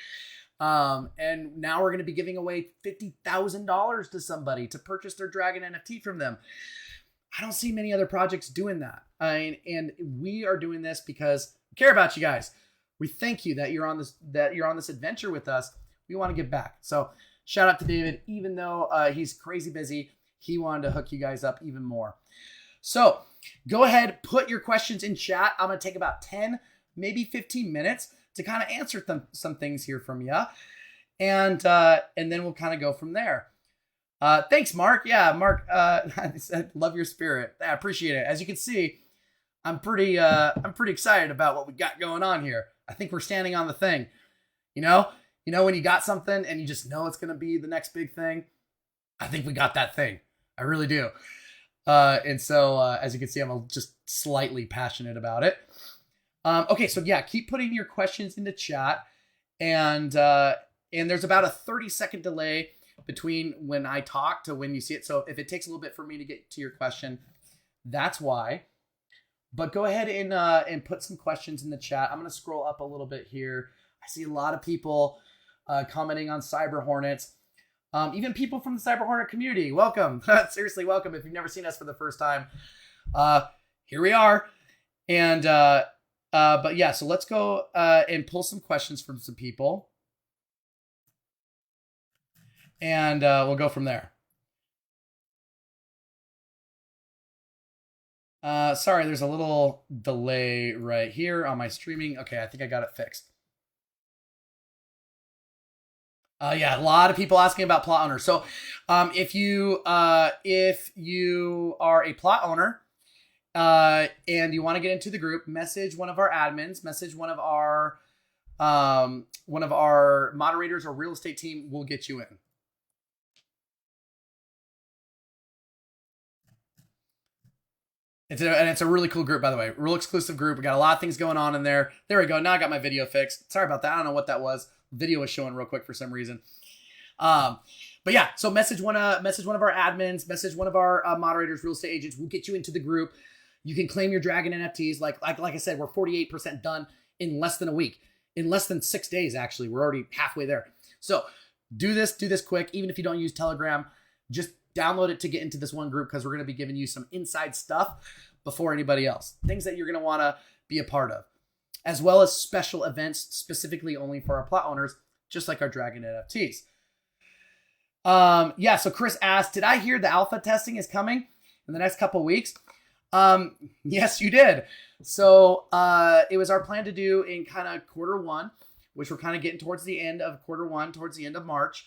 And now we're going to be giving away $50,000 to somebody to purchase their Dragon NFT from them. I don't see many other projects doing that. And we are doing this because we care about you guys. We thank you that you're on this adventure with us. We want to give back. So shout out to David. Even though he's crazy busy, he wanted to hook you guys up even more. So go ahead, put your questions in chat. I'm going to take about 10, maybe 15 minutes to kind of answer some things here from you. And then we'll kind of go from there. Thanks, Mark. Yeah, Mark, I said, love your spirit. I appreciate it. As you can see, I'm pretty excited about what we got going on here. I think we're standing on the thing. You know when you got something and you just know it's going to be the next big thing. I think we got that thing. I really do. And so, as you can see, I'm just slightly passionate about it. Okay, so yeah, keep putting your questions into chat, and there's about a 30-second delay between when I talk to when you see it. So if it takes a little bit for me to get to your question, that's why. But go ahead and put some questions in the chat. I'm going to scroll up a little bit here. I see a lot of people commenting on Cyber Hornets. Even people from the Cyber Hornet community. Welcome. Seriously, welcome. If you've never seen us for the first time, here we are. And but yeah, so let's go and pull some questions from some people. And we'll go from there. Sorry, there's a little delay right here on my streaming. Okay, I think I got it fixed. Yeah, a lot of people asking about plot owners. So, if you are a plot owner, and you want to get into the group, message one of our admins, message one of our moderators or real estate team. Will get you in. It's a really cool group, by the way. Real exclusive group. We got a lot of things going on in there. There we go. Now I got my video fixed. Sorry about that. I don't know what that was. Video was showing real quick for some reason. But yeah, so message one of our admins, message one of our moderators, real estate agents. We'll get you into the group. You can claim your Dragon NFTs. Like I said, we're 48% done in less than a week. in less than 6 days. Actually, we're already halfway there. So do this quick. Even if you don't use Telegram, just download it to get into this one group, because we're going to be giving you some inside stuff before anybody else. Things that you're going to want to be a part of, as well as special events specifically only for our plot owners, just like our Dragon NFTs. Yeah, so Chris asked, did I hear the alpha testing is coming in the next couple of weeks? Yes, you did. So it was our plan to do in kind of Q1, which we're kind of getting towards the end of Q1, towards the end of March,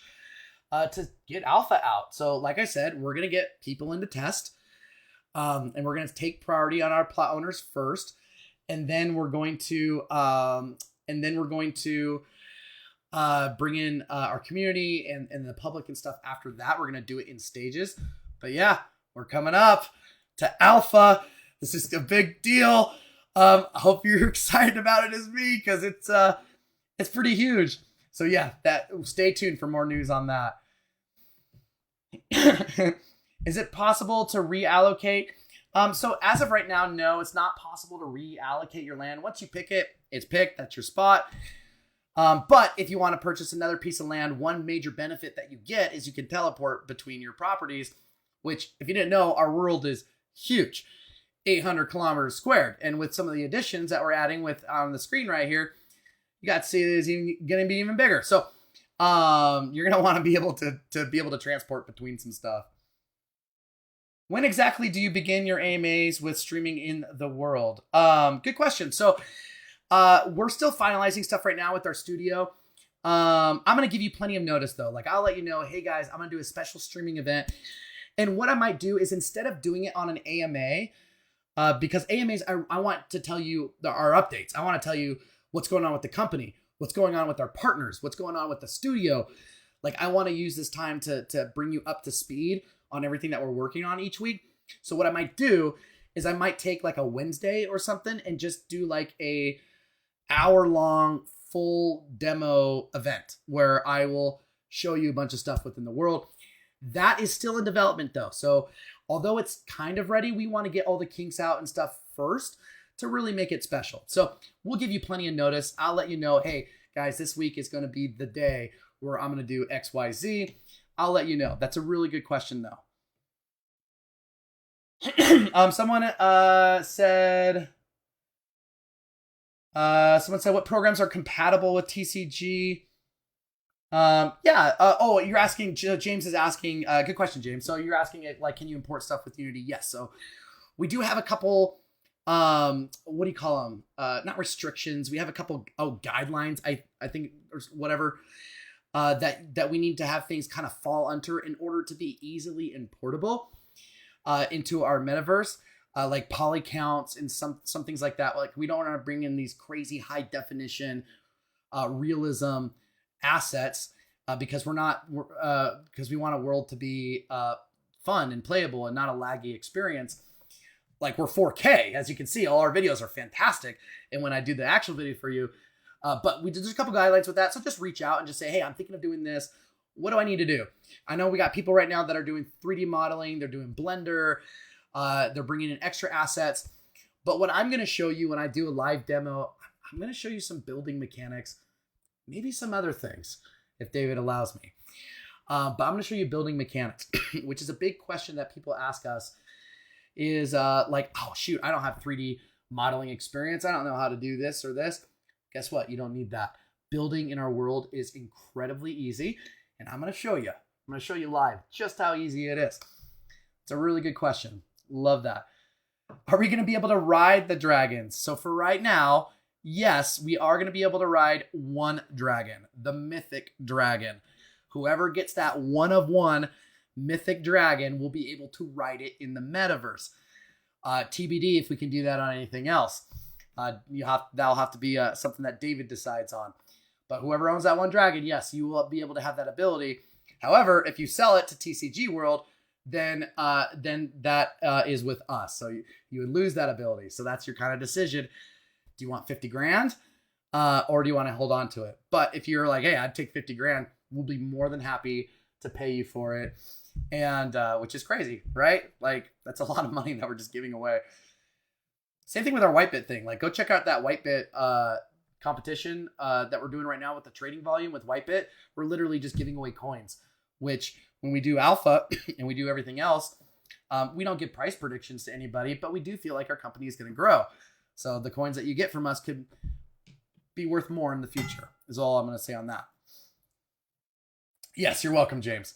to get alpha out. So like I said, we're going to get people into test, and we're going to take priority on our plot owners first. And then we're going to, bring in our community and the public and stuff after that. We're going to do it in stages. But yeah, we're coming up to alpha. This is a big deal. I hope you're excited about it as me, because it's pretty huge. So yeah, stay tuned for more news on that. Is it possible to reallocate? So as of right now, no, it's not possible to reallocate your land. Once you pick it, it's picked. That's your spot. But if you want to purchase another piece of land, one major benefit that you get is you can teleport between your properties, which, if you didn't know, our world is huge, 800 kilometers squared. And with some of the additions that we're adding with on the screen right here, you got to see it is even going to be even bigger. So you're going to want to be able to transport between some stuff. When exactly do you begin your AMAs with streaming in the world? Good question. So we're still finalizing stuff right now with our studio. I'm going to give you plenty of notice though. Like, I'll let you know, hey guys, I'm going to do a special streaming event. And what I might do is, instead of doing it on an AMA, because AMAs, I want to tell you our updates. I want to tell you what's going on with the company, what's going on with our partners, what's going on with the studio. Like, I want to use this time to bring you up to speed on everything that we're working on each week. So what I might do is I might take like a Wednesday or something and just do like a hour-long full demo event where I will show you a bunch of stuff within the world. That is still in development though. So although it's kind of ready, we want to get all the kinks out and stuff first to really make it special. So we'll give you plenty of notice. I'll let you know, hey guys, this week is going to be the day where I'm going to do XYZ. I'll let you know. That's a really good question though. Someone said, what programs are compatible with TCG? You're asking, James is asking, good question, James. So you're asking it, like, can you import stuff with Unity? Yes. So we do have a couple, what do you call them? Not restrictions. We have a couple, guidelines, I think, or whatever, that we need to have things kind of fall under in order to be easily importable, into our metaverse, like poly counts and some things like that. Like, we don't want to bring in these crazy high definition, realism assets, because because we want a world to be fun and playable and not a laggy experience. Like, we're 4K, as you can see, all our videos are fantastic. And when I do the actual video for you, but there's a couple guidelines with that. So just reach out and just say, hey, I'm thinking of doing this. What do I need to do? I know we got people right now that are doing 3D modeling. They're doing Blender. They're bringing in extra assets. But what I'm going to show you when I do a live demo, I'm going to show you some building mechanics, maybe some other things, if David allows me. But I'm going to show you building mechanics, which is a big question that people ask us, is like, oh, shoot, I don't have 3D modeling experience. I don't know how to do this or this. Guess what? You don't need that. Building in our world is incredibly easy. And I'm going to show you. I'm going to show you live just how easy it is. It's a really good question. Love that. Are we going to be able to ride the dragons? So for right now, yes, we are going to be able to ride one dragon, the mythic dragon. Whoever gets that one of one mythic dragon will be able to ride it in the metaverse. TBD if we can do that on anything else. That'll have to be something that David decides on. But whoever owns that one dragon, yes, you will be able to have that ability. However, if you sell it to TCG World, then that is with us. So you would lose that ability. So that's your kind of decision. Do you want 50 grand? Or do you want to hold on to it? But if you're like, hey, I'd take 50 grand, we'll be more than happy to pay you for it. And which is crazy, right? Like, that's a lot of money that we're just giving away. Same thing with our Whitebit thing. Like, go check out that Whitebit competition that we're doing right now with the trading volume with Whitebit, we're literally just giving away coins, which when we do alpha and we do everything else, we don't give price predictions to anybody, but we do feel like our company is going to grow. So the coins that you get from us could be worth more in the future, is all I'm going to say on that. Yes, you're welcome, James.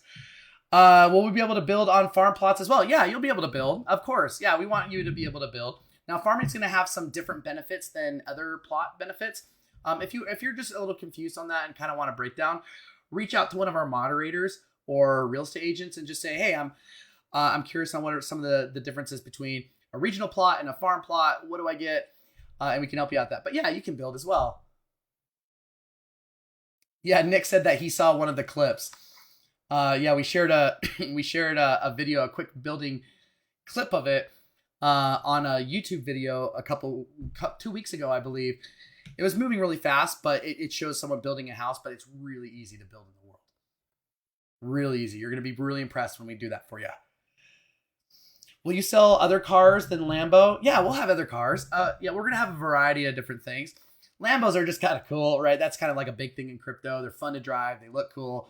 Will we be able to build on farm plots as well? Yeah, you'll be able to build. Of course. Yeah, we want you to be able to build. Now, farming is going to have some different benefits than other plot benefits. If you're just a little confused on that and kind of want a breakdown, reach out to one of our moderators or real estate agents and just say, hey, I'm curious on what are some of the differences between a regional plot and a farm plot. What do I get? And we can help you out that. But yeah, you can build as well. Yeah, Nick said that he saw one of the clips. Yeah, we shared a video, a quick building clip of it on a YouTube video 2 weeks ago, I believe. It was moving really fast, but it shows someone building a house, but it's really easy to build in the world. Really easy. You're going to be really impressed when we do that for you. Will you sell other cars than Lambo? Yeah, we'll have other cars. Yeah, we're going to have a variety of different things. Lambos are just kind of cool, right? That's kind of like a big thing in crypto. They're fun to drive. They look cool.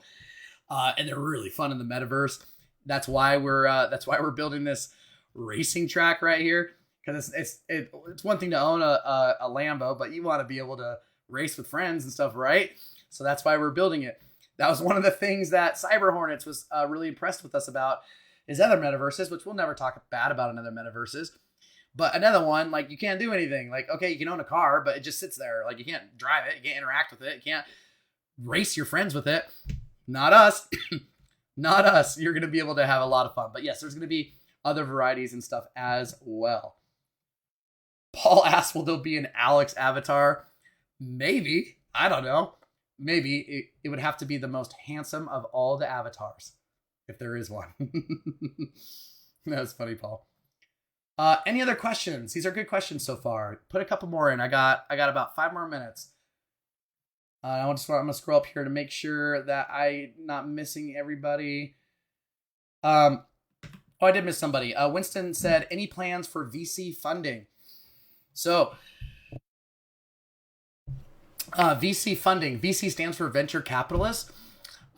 And they're really fun in the metaverse. That's why we're building this racing track right here. Because it's one thing to own a Lambo, but you want to be able to race with friends and stuff, right? So that's why we're building it. That was one of the things that Cyber Hornets was really impressed with us about, is other metaverses, which we'll never talk bad about in other metaverses. But another one, like, you can't do anything. Like, okay, you can own a car, but it just sits there. Like, you can't drive it. You can't interact with it. You can't race your friends with it. Not us. Not us. You're going to be able to have a lot of fun. But yes, there's going to be other varieties and stuff as well. Paul asked, will there be an Alex avatar? Maybe. I don't know. Maybe. It would have to be the most handsome of all the avatars, if there is one. That's funny, Paul. Any other questions? These are good questions so far. Put a couple more in. I got about 5 more minutes. I'm going to scroll up here to make sure that I'm not missing everybody. Oh, I did miss somebody. Winston said, any plans for VC funding? So, VC funding. VC stands for venture capitalists.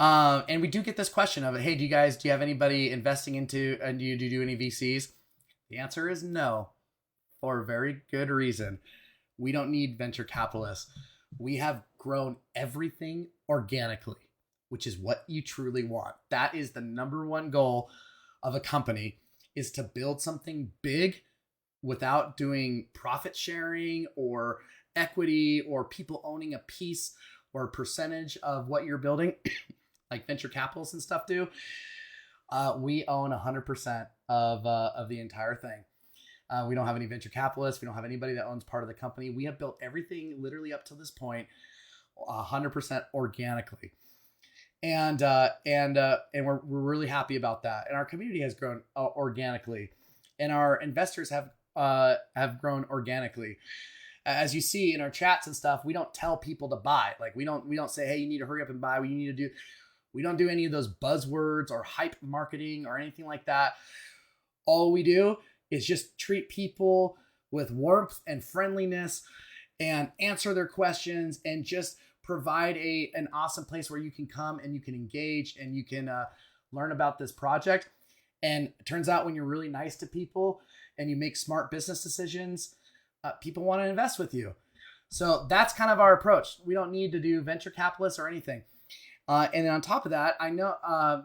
And we do get this question of, hey, do you have anybody investing into, and do you do any VCs? The answer is no, for a very good reason. We don't need venture capitalists. We have grown everything organically, which is what you truly want. That is the number one goal of a company, is to build something big without doing profit sharing or equity or people owning a piece or a percentage of what you're building, like venture capitalists and stuff do. We own 100% of the entire thing. We don't have any venture capitalists. We don't have anybody that owns part of the company. We have built everything literally up to this point 100% organically. And we're really happy about that. And our community has grown organically, and our investors have grown organically. As you see in our chats and stuff, we don't tell people to buy. Like, we don't say, hey, you need to hurry up and buy. We don't do any of those buzzwords or hype marketing or anything like that. All we do is just treat people with warmth and friendliness and answer their questions and just provide an awesome place where you can come and you can engage and you can learn about this project. And it turns out when you're really nice to people and you make smart business decisions, people want to invest with you. So that's kind of our approach. We don't need to do venture capitalists or anything. And then on top of that, I know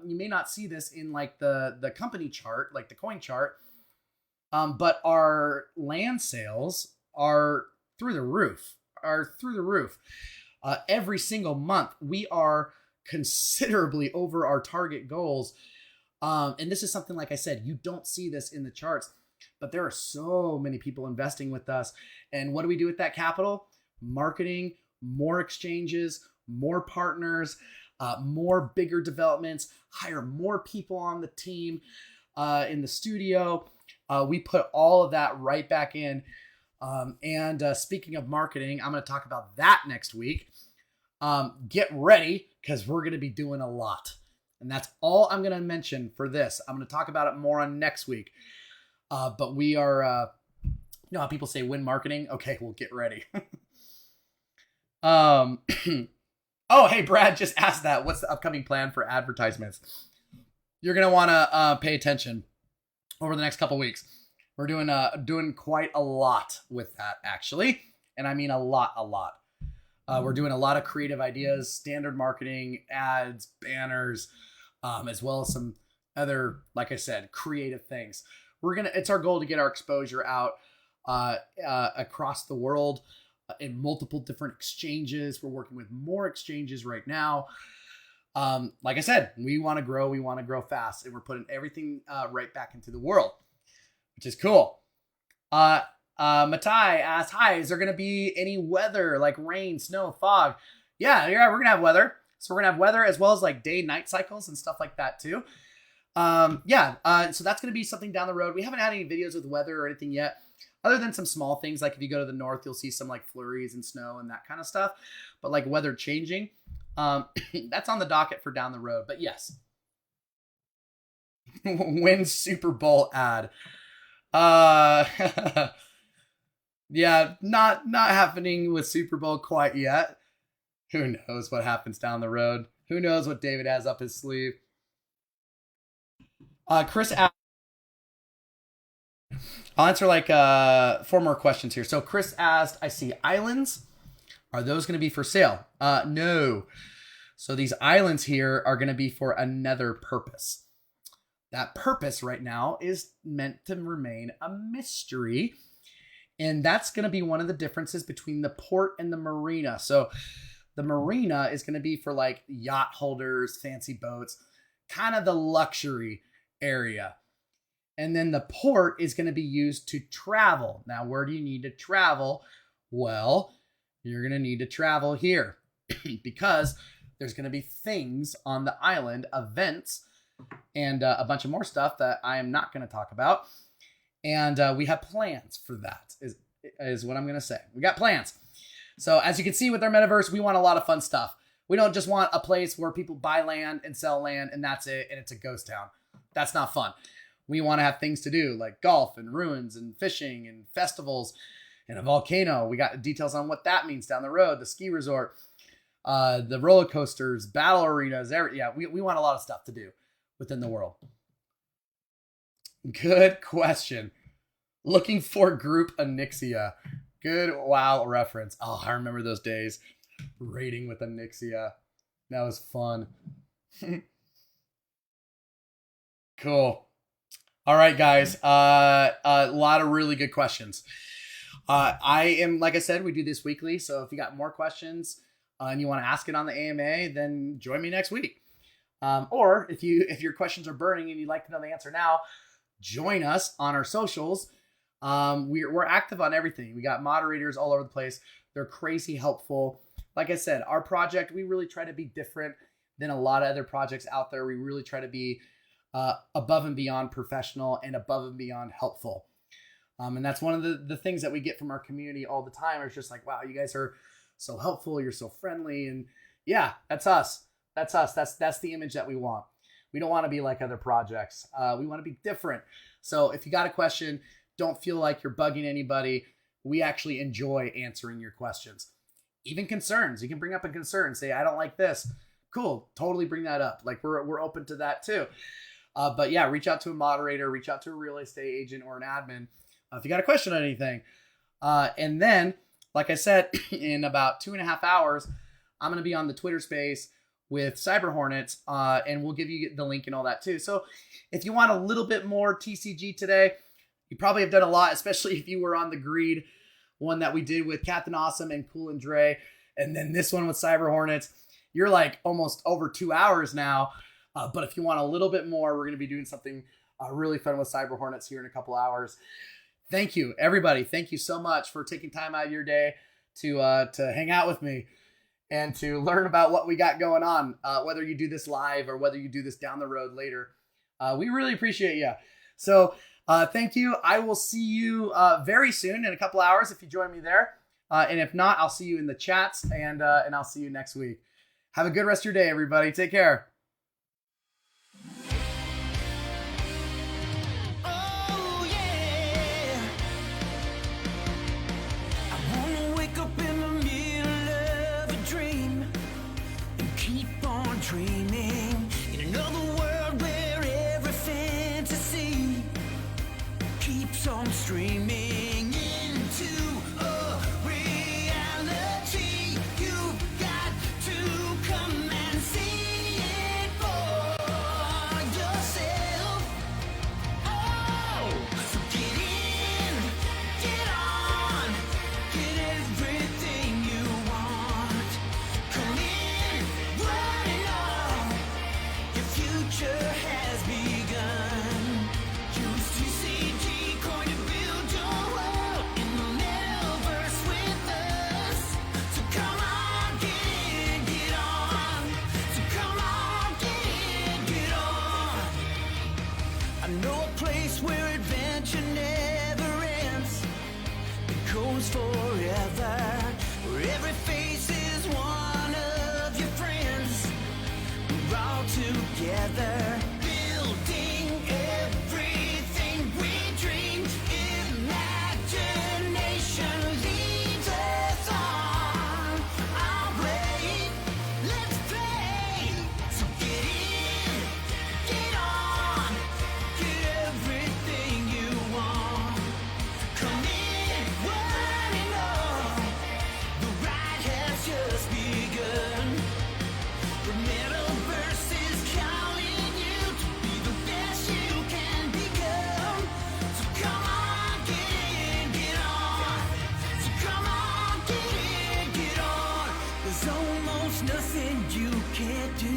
you may not see this in like the company chart, like the coin chart, but our land sales are through the roof. Every single month, we are considerably over our target goals. And this is something, like I said, you don't see this in the charts, but there are so many people investing with us. And what do we do with that capital? Marketing, more exchanges, more partners, more bigger developments, hire more people on the team, in the studio. We put all of that right back in. And speaking of marketing, I'm going to talk about that next week. Get ready, because we're going to be doing a lot. And that's all I'm going to mention for this. I'm going to talk about it more on next week. But we are, you know how people say win marketing? Okay, well, get ready. Oh, hey, Brad just asked that. What's the upcoming plan for advertisements? You're going to want to pay attention over the next couple weeks. We're doing quite a lot with that, actually. And I mean a lot. We're doing a lot of creative ideas, standard marketing, ads, banners, as well as some other, like I said, creative things. It's our goal to get our exposure out across the world in multiple different exchanges. We're working with more exchanges right now. Like I said, we want to grow fast, and we're putting everything right back into the world, which is cool. Matai asked, hi, is there going to be any weather like rain, snow, fog? Yeah, we're going to have weather. So we're going to have weather as well as like day-night cycles and stuff like that too. So that's going to be something down the road. We haven't had any videos with weather or anything yet, other than some small things. Like if you go to the north, you'll see some like flurries and snow and that kind of stuff. But like weather changing, that's on the docket for down the road. But yes. Win Super Bowl ad. Yeah, not happening with Super Bowl quite yet. Who knows what happens down the road? Who knows what David has up his sleeve? Chris asked, I'll answer like 4 more questions here. So Chris asked, I see islands. Are those going to be for sale? No. So these islands here are going to be for another purpose. That purpose right now is meant to remain a mystery. And that's going to be one of the differences between the port and the marina. So the marina is going to be for like yacht holders, fancy boats, kind of the luxury area. And then the port is going to be used to travel. Now, where do you need to travel? Well, you're going to need to travel here because there's going to be things on the island, events, and a bunch of more stuff that I am not going to talk about. And we have plans for that, is what I'm going to say. We got plans. So as you can see with our metaverse, we want a lot of fun stuff. We don't just want a place where people buy land and sell land and that's it, and it's a ghost town. That's not fun. We want to have things to do like golf and ruins and fishing and festivals and a volcano. We got details on what that means down the road, the ski resort, the roller coasters, battle arenas. We want a lot of stuff to do within the world. Good question. Looking for group Anixia. Good WoW reference. Oh, I remember those days. Raiding with Anixia. That was fun. Cool. All right, guys. A lot of really good questions. I am, like I said, we do this weekly. So if you got more questions and you want to ask it on the AMA, then join me next week. Or if your questions are burning and you'd like to know the answer now, join us on our socials. We're active on everything. We got moderators all over the place. They're crazy helpful. Like I said, our project, we really try to be different than a lot of other projects out there. We really try to be above and beyond professional and above and beyond helpful. And that's one of the things that we get from our community all the time. It's just like, wow, you guys are so helpful. You're so friendly. And yeah, that's us. That's us. That's the image that we want. We don't want to be like other projects. We want to be different. So if you got a question, don't feel like you're bugging anybody. We actually enjoy answering your questions. Even concerns. You can bring up a concern. Say, I don't like this. Cool. Totally bring that up. Like we're open to that too. But yeah, reach out to a moderator, reach out to a real estate agent or an admin if you got a question on anything. And then, like I said, in about 2.5 hours, I'm going to be on the Twitter space with Cyber Hornets, and we'll give you the link and all that too. So if you want a little bit more TCG today, you probably have done a lot, especially if you were on the Greed one that we did with Captain Awesome and Cool and Dre, and then this one with Cyber Hornets. You're like almost over 2 hours now. But if you want a little bit more, we're going to be doing something really fun with Cyber Hornets here in a couple hours. Thank you, everybody. Thank you so much for taking time out of your day to hang out with me and to learn about what we got going on, whether you do this live or whether you do this down the road later. We really appreciate you. So thank you. I will see you very soon in a couple hours if you join me there. And if not, I'll see you in the chats and I'll see you next week. Have a good rest of your day, everybody. Take care. Oh, yeah. I wanna wake up in the middle dreaming in another world where every fantasy keeps on streaming into a reality. You've got to come and see it for yourself. Oh, so get in, get on, get everything you want. Come in, running on. Your future has begun. Use TCG Coin to build your world in the Metaverse with us. So come on, get in, get on. So come on, get in, get on. I know a place where adventure never ends. It goes forever. Where every face is one of your friends. We're all together, building everything we dream. Imagination leads us on our way. Let's play. So get in, get on, get everything you want. Come in, running on. The ride has just begun. The Metaverse is calling you to be the best you can become. So come on, get in, get on. So come on, get in, get on. There's almost nothing you can't do.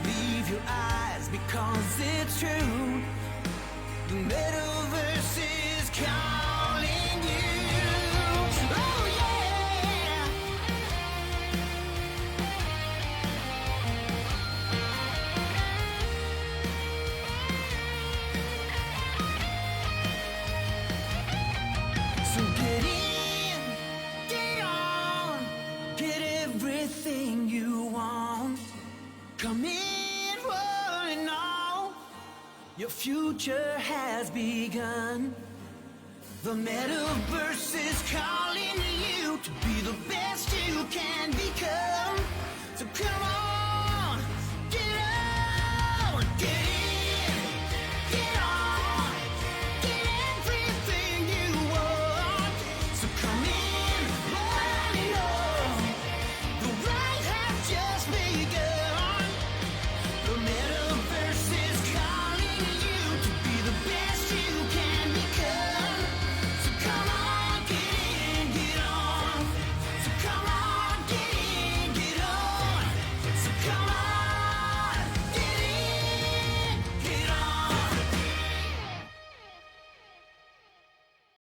Leave your eyes because it's true. The Metaverse is calling you. Oh yeah. So get in, get on, get everything you want. Come in, running on. Your future has begun. The Metaverse is calling you to be the best you can become.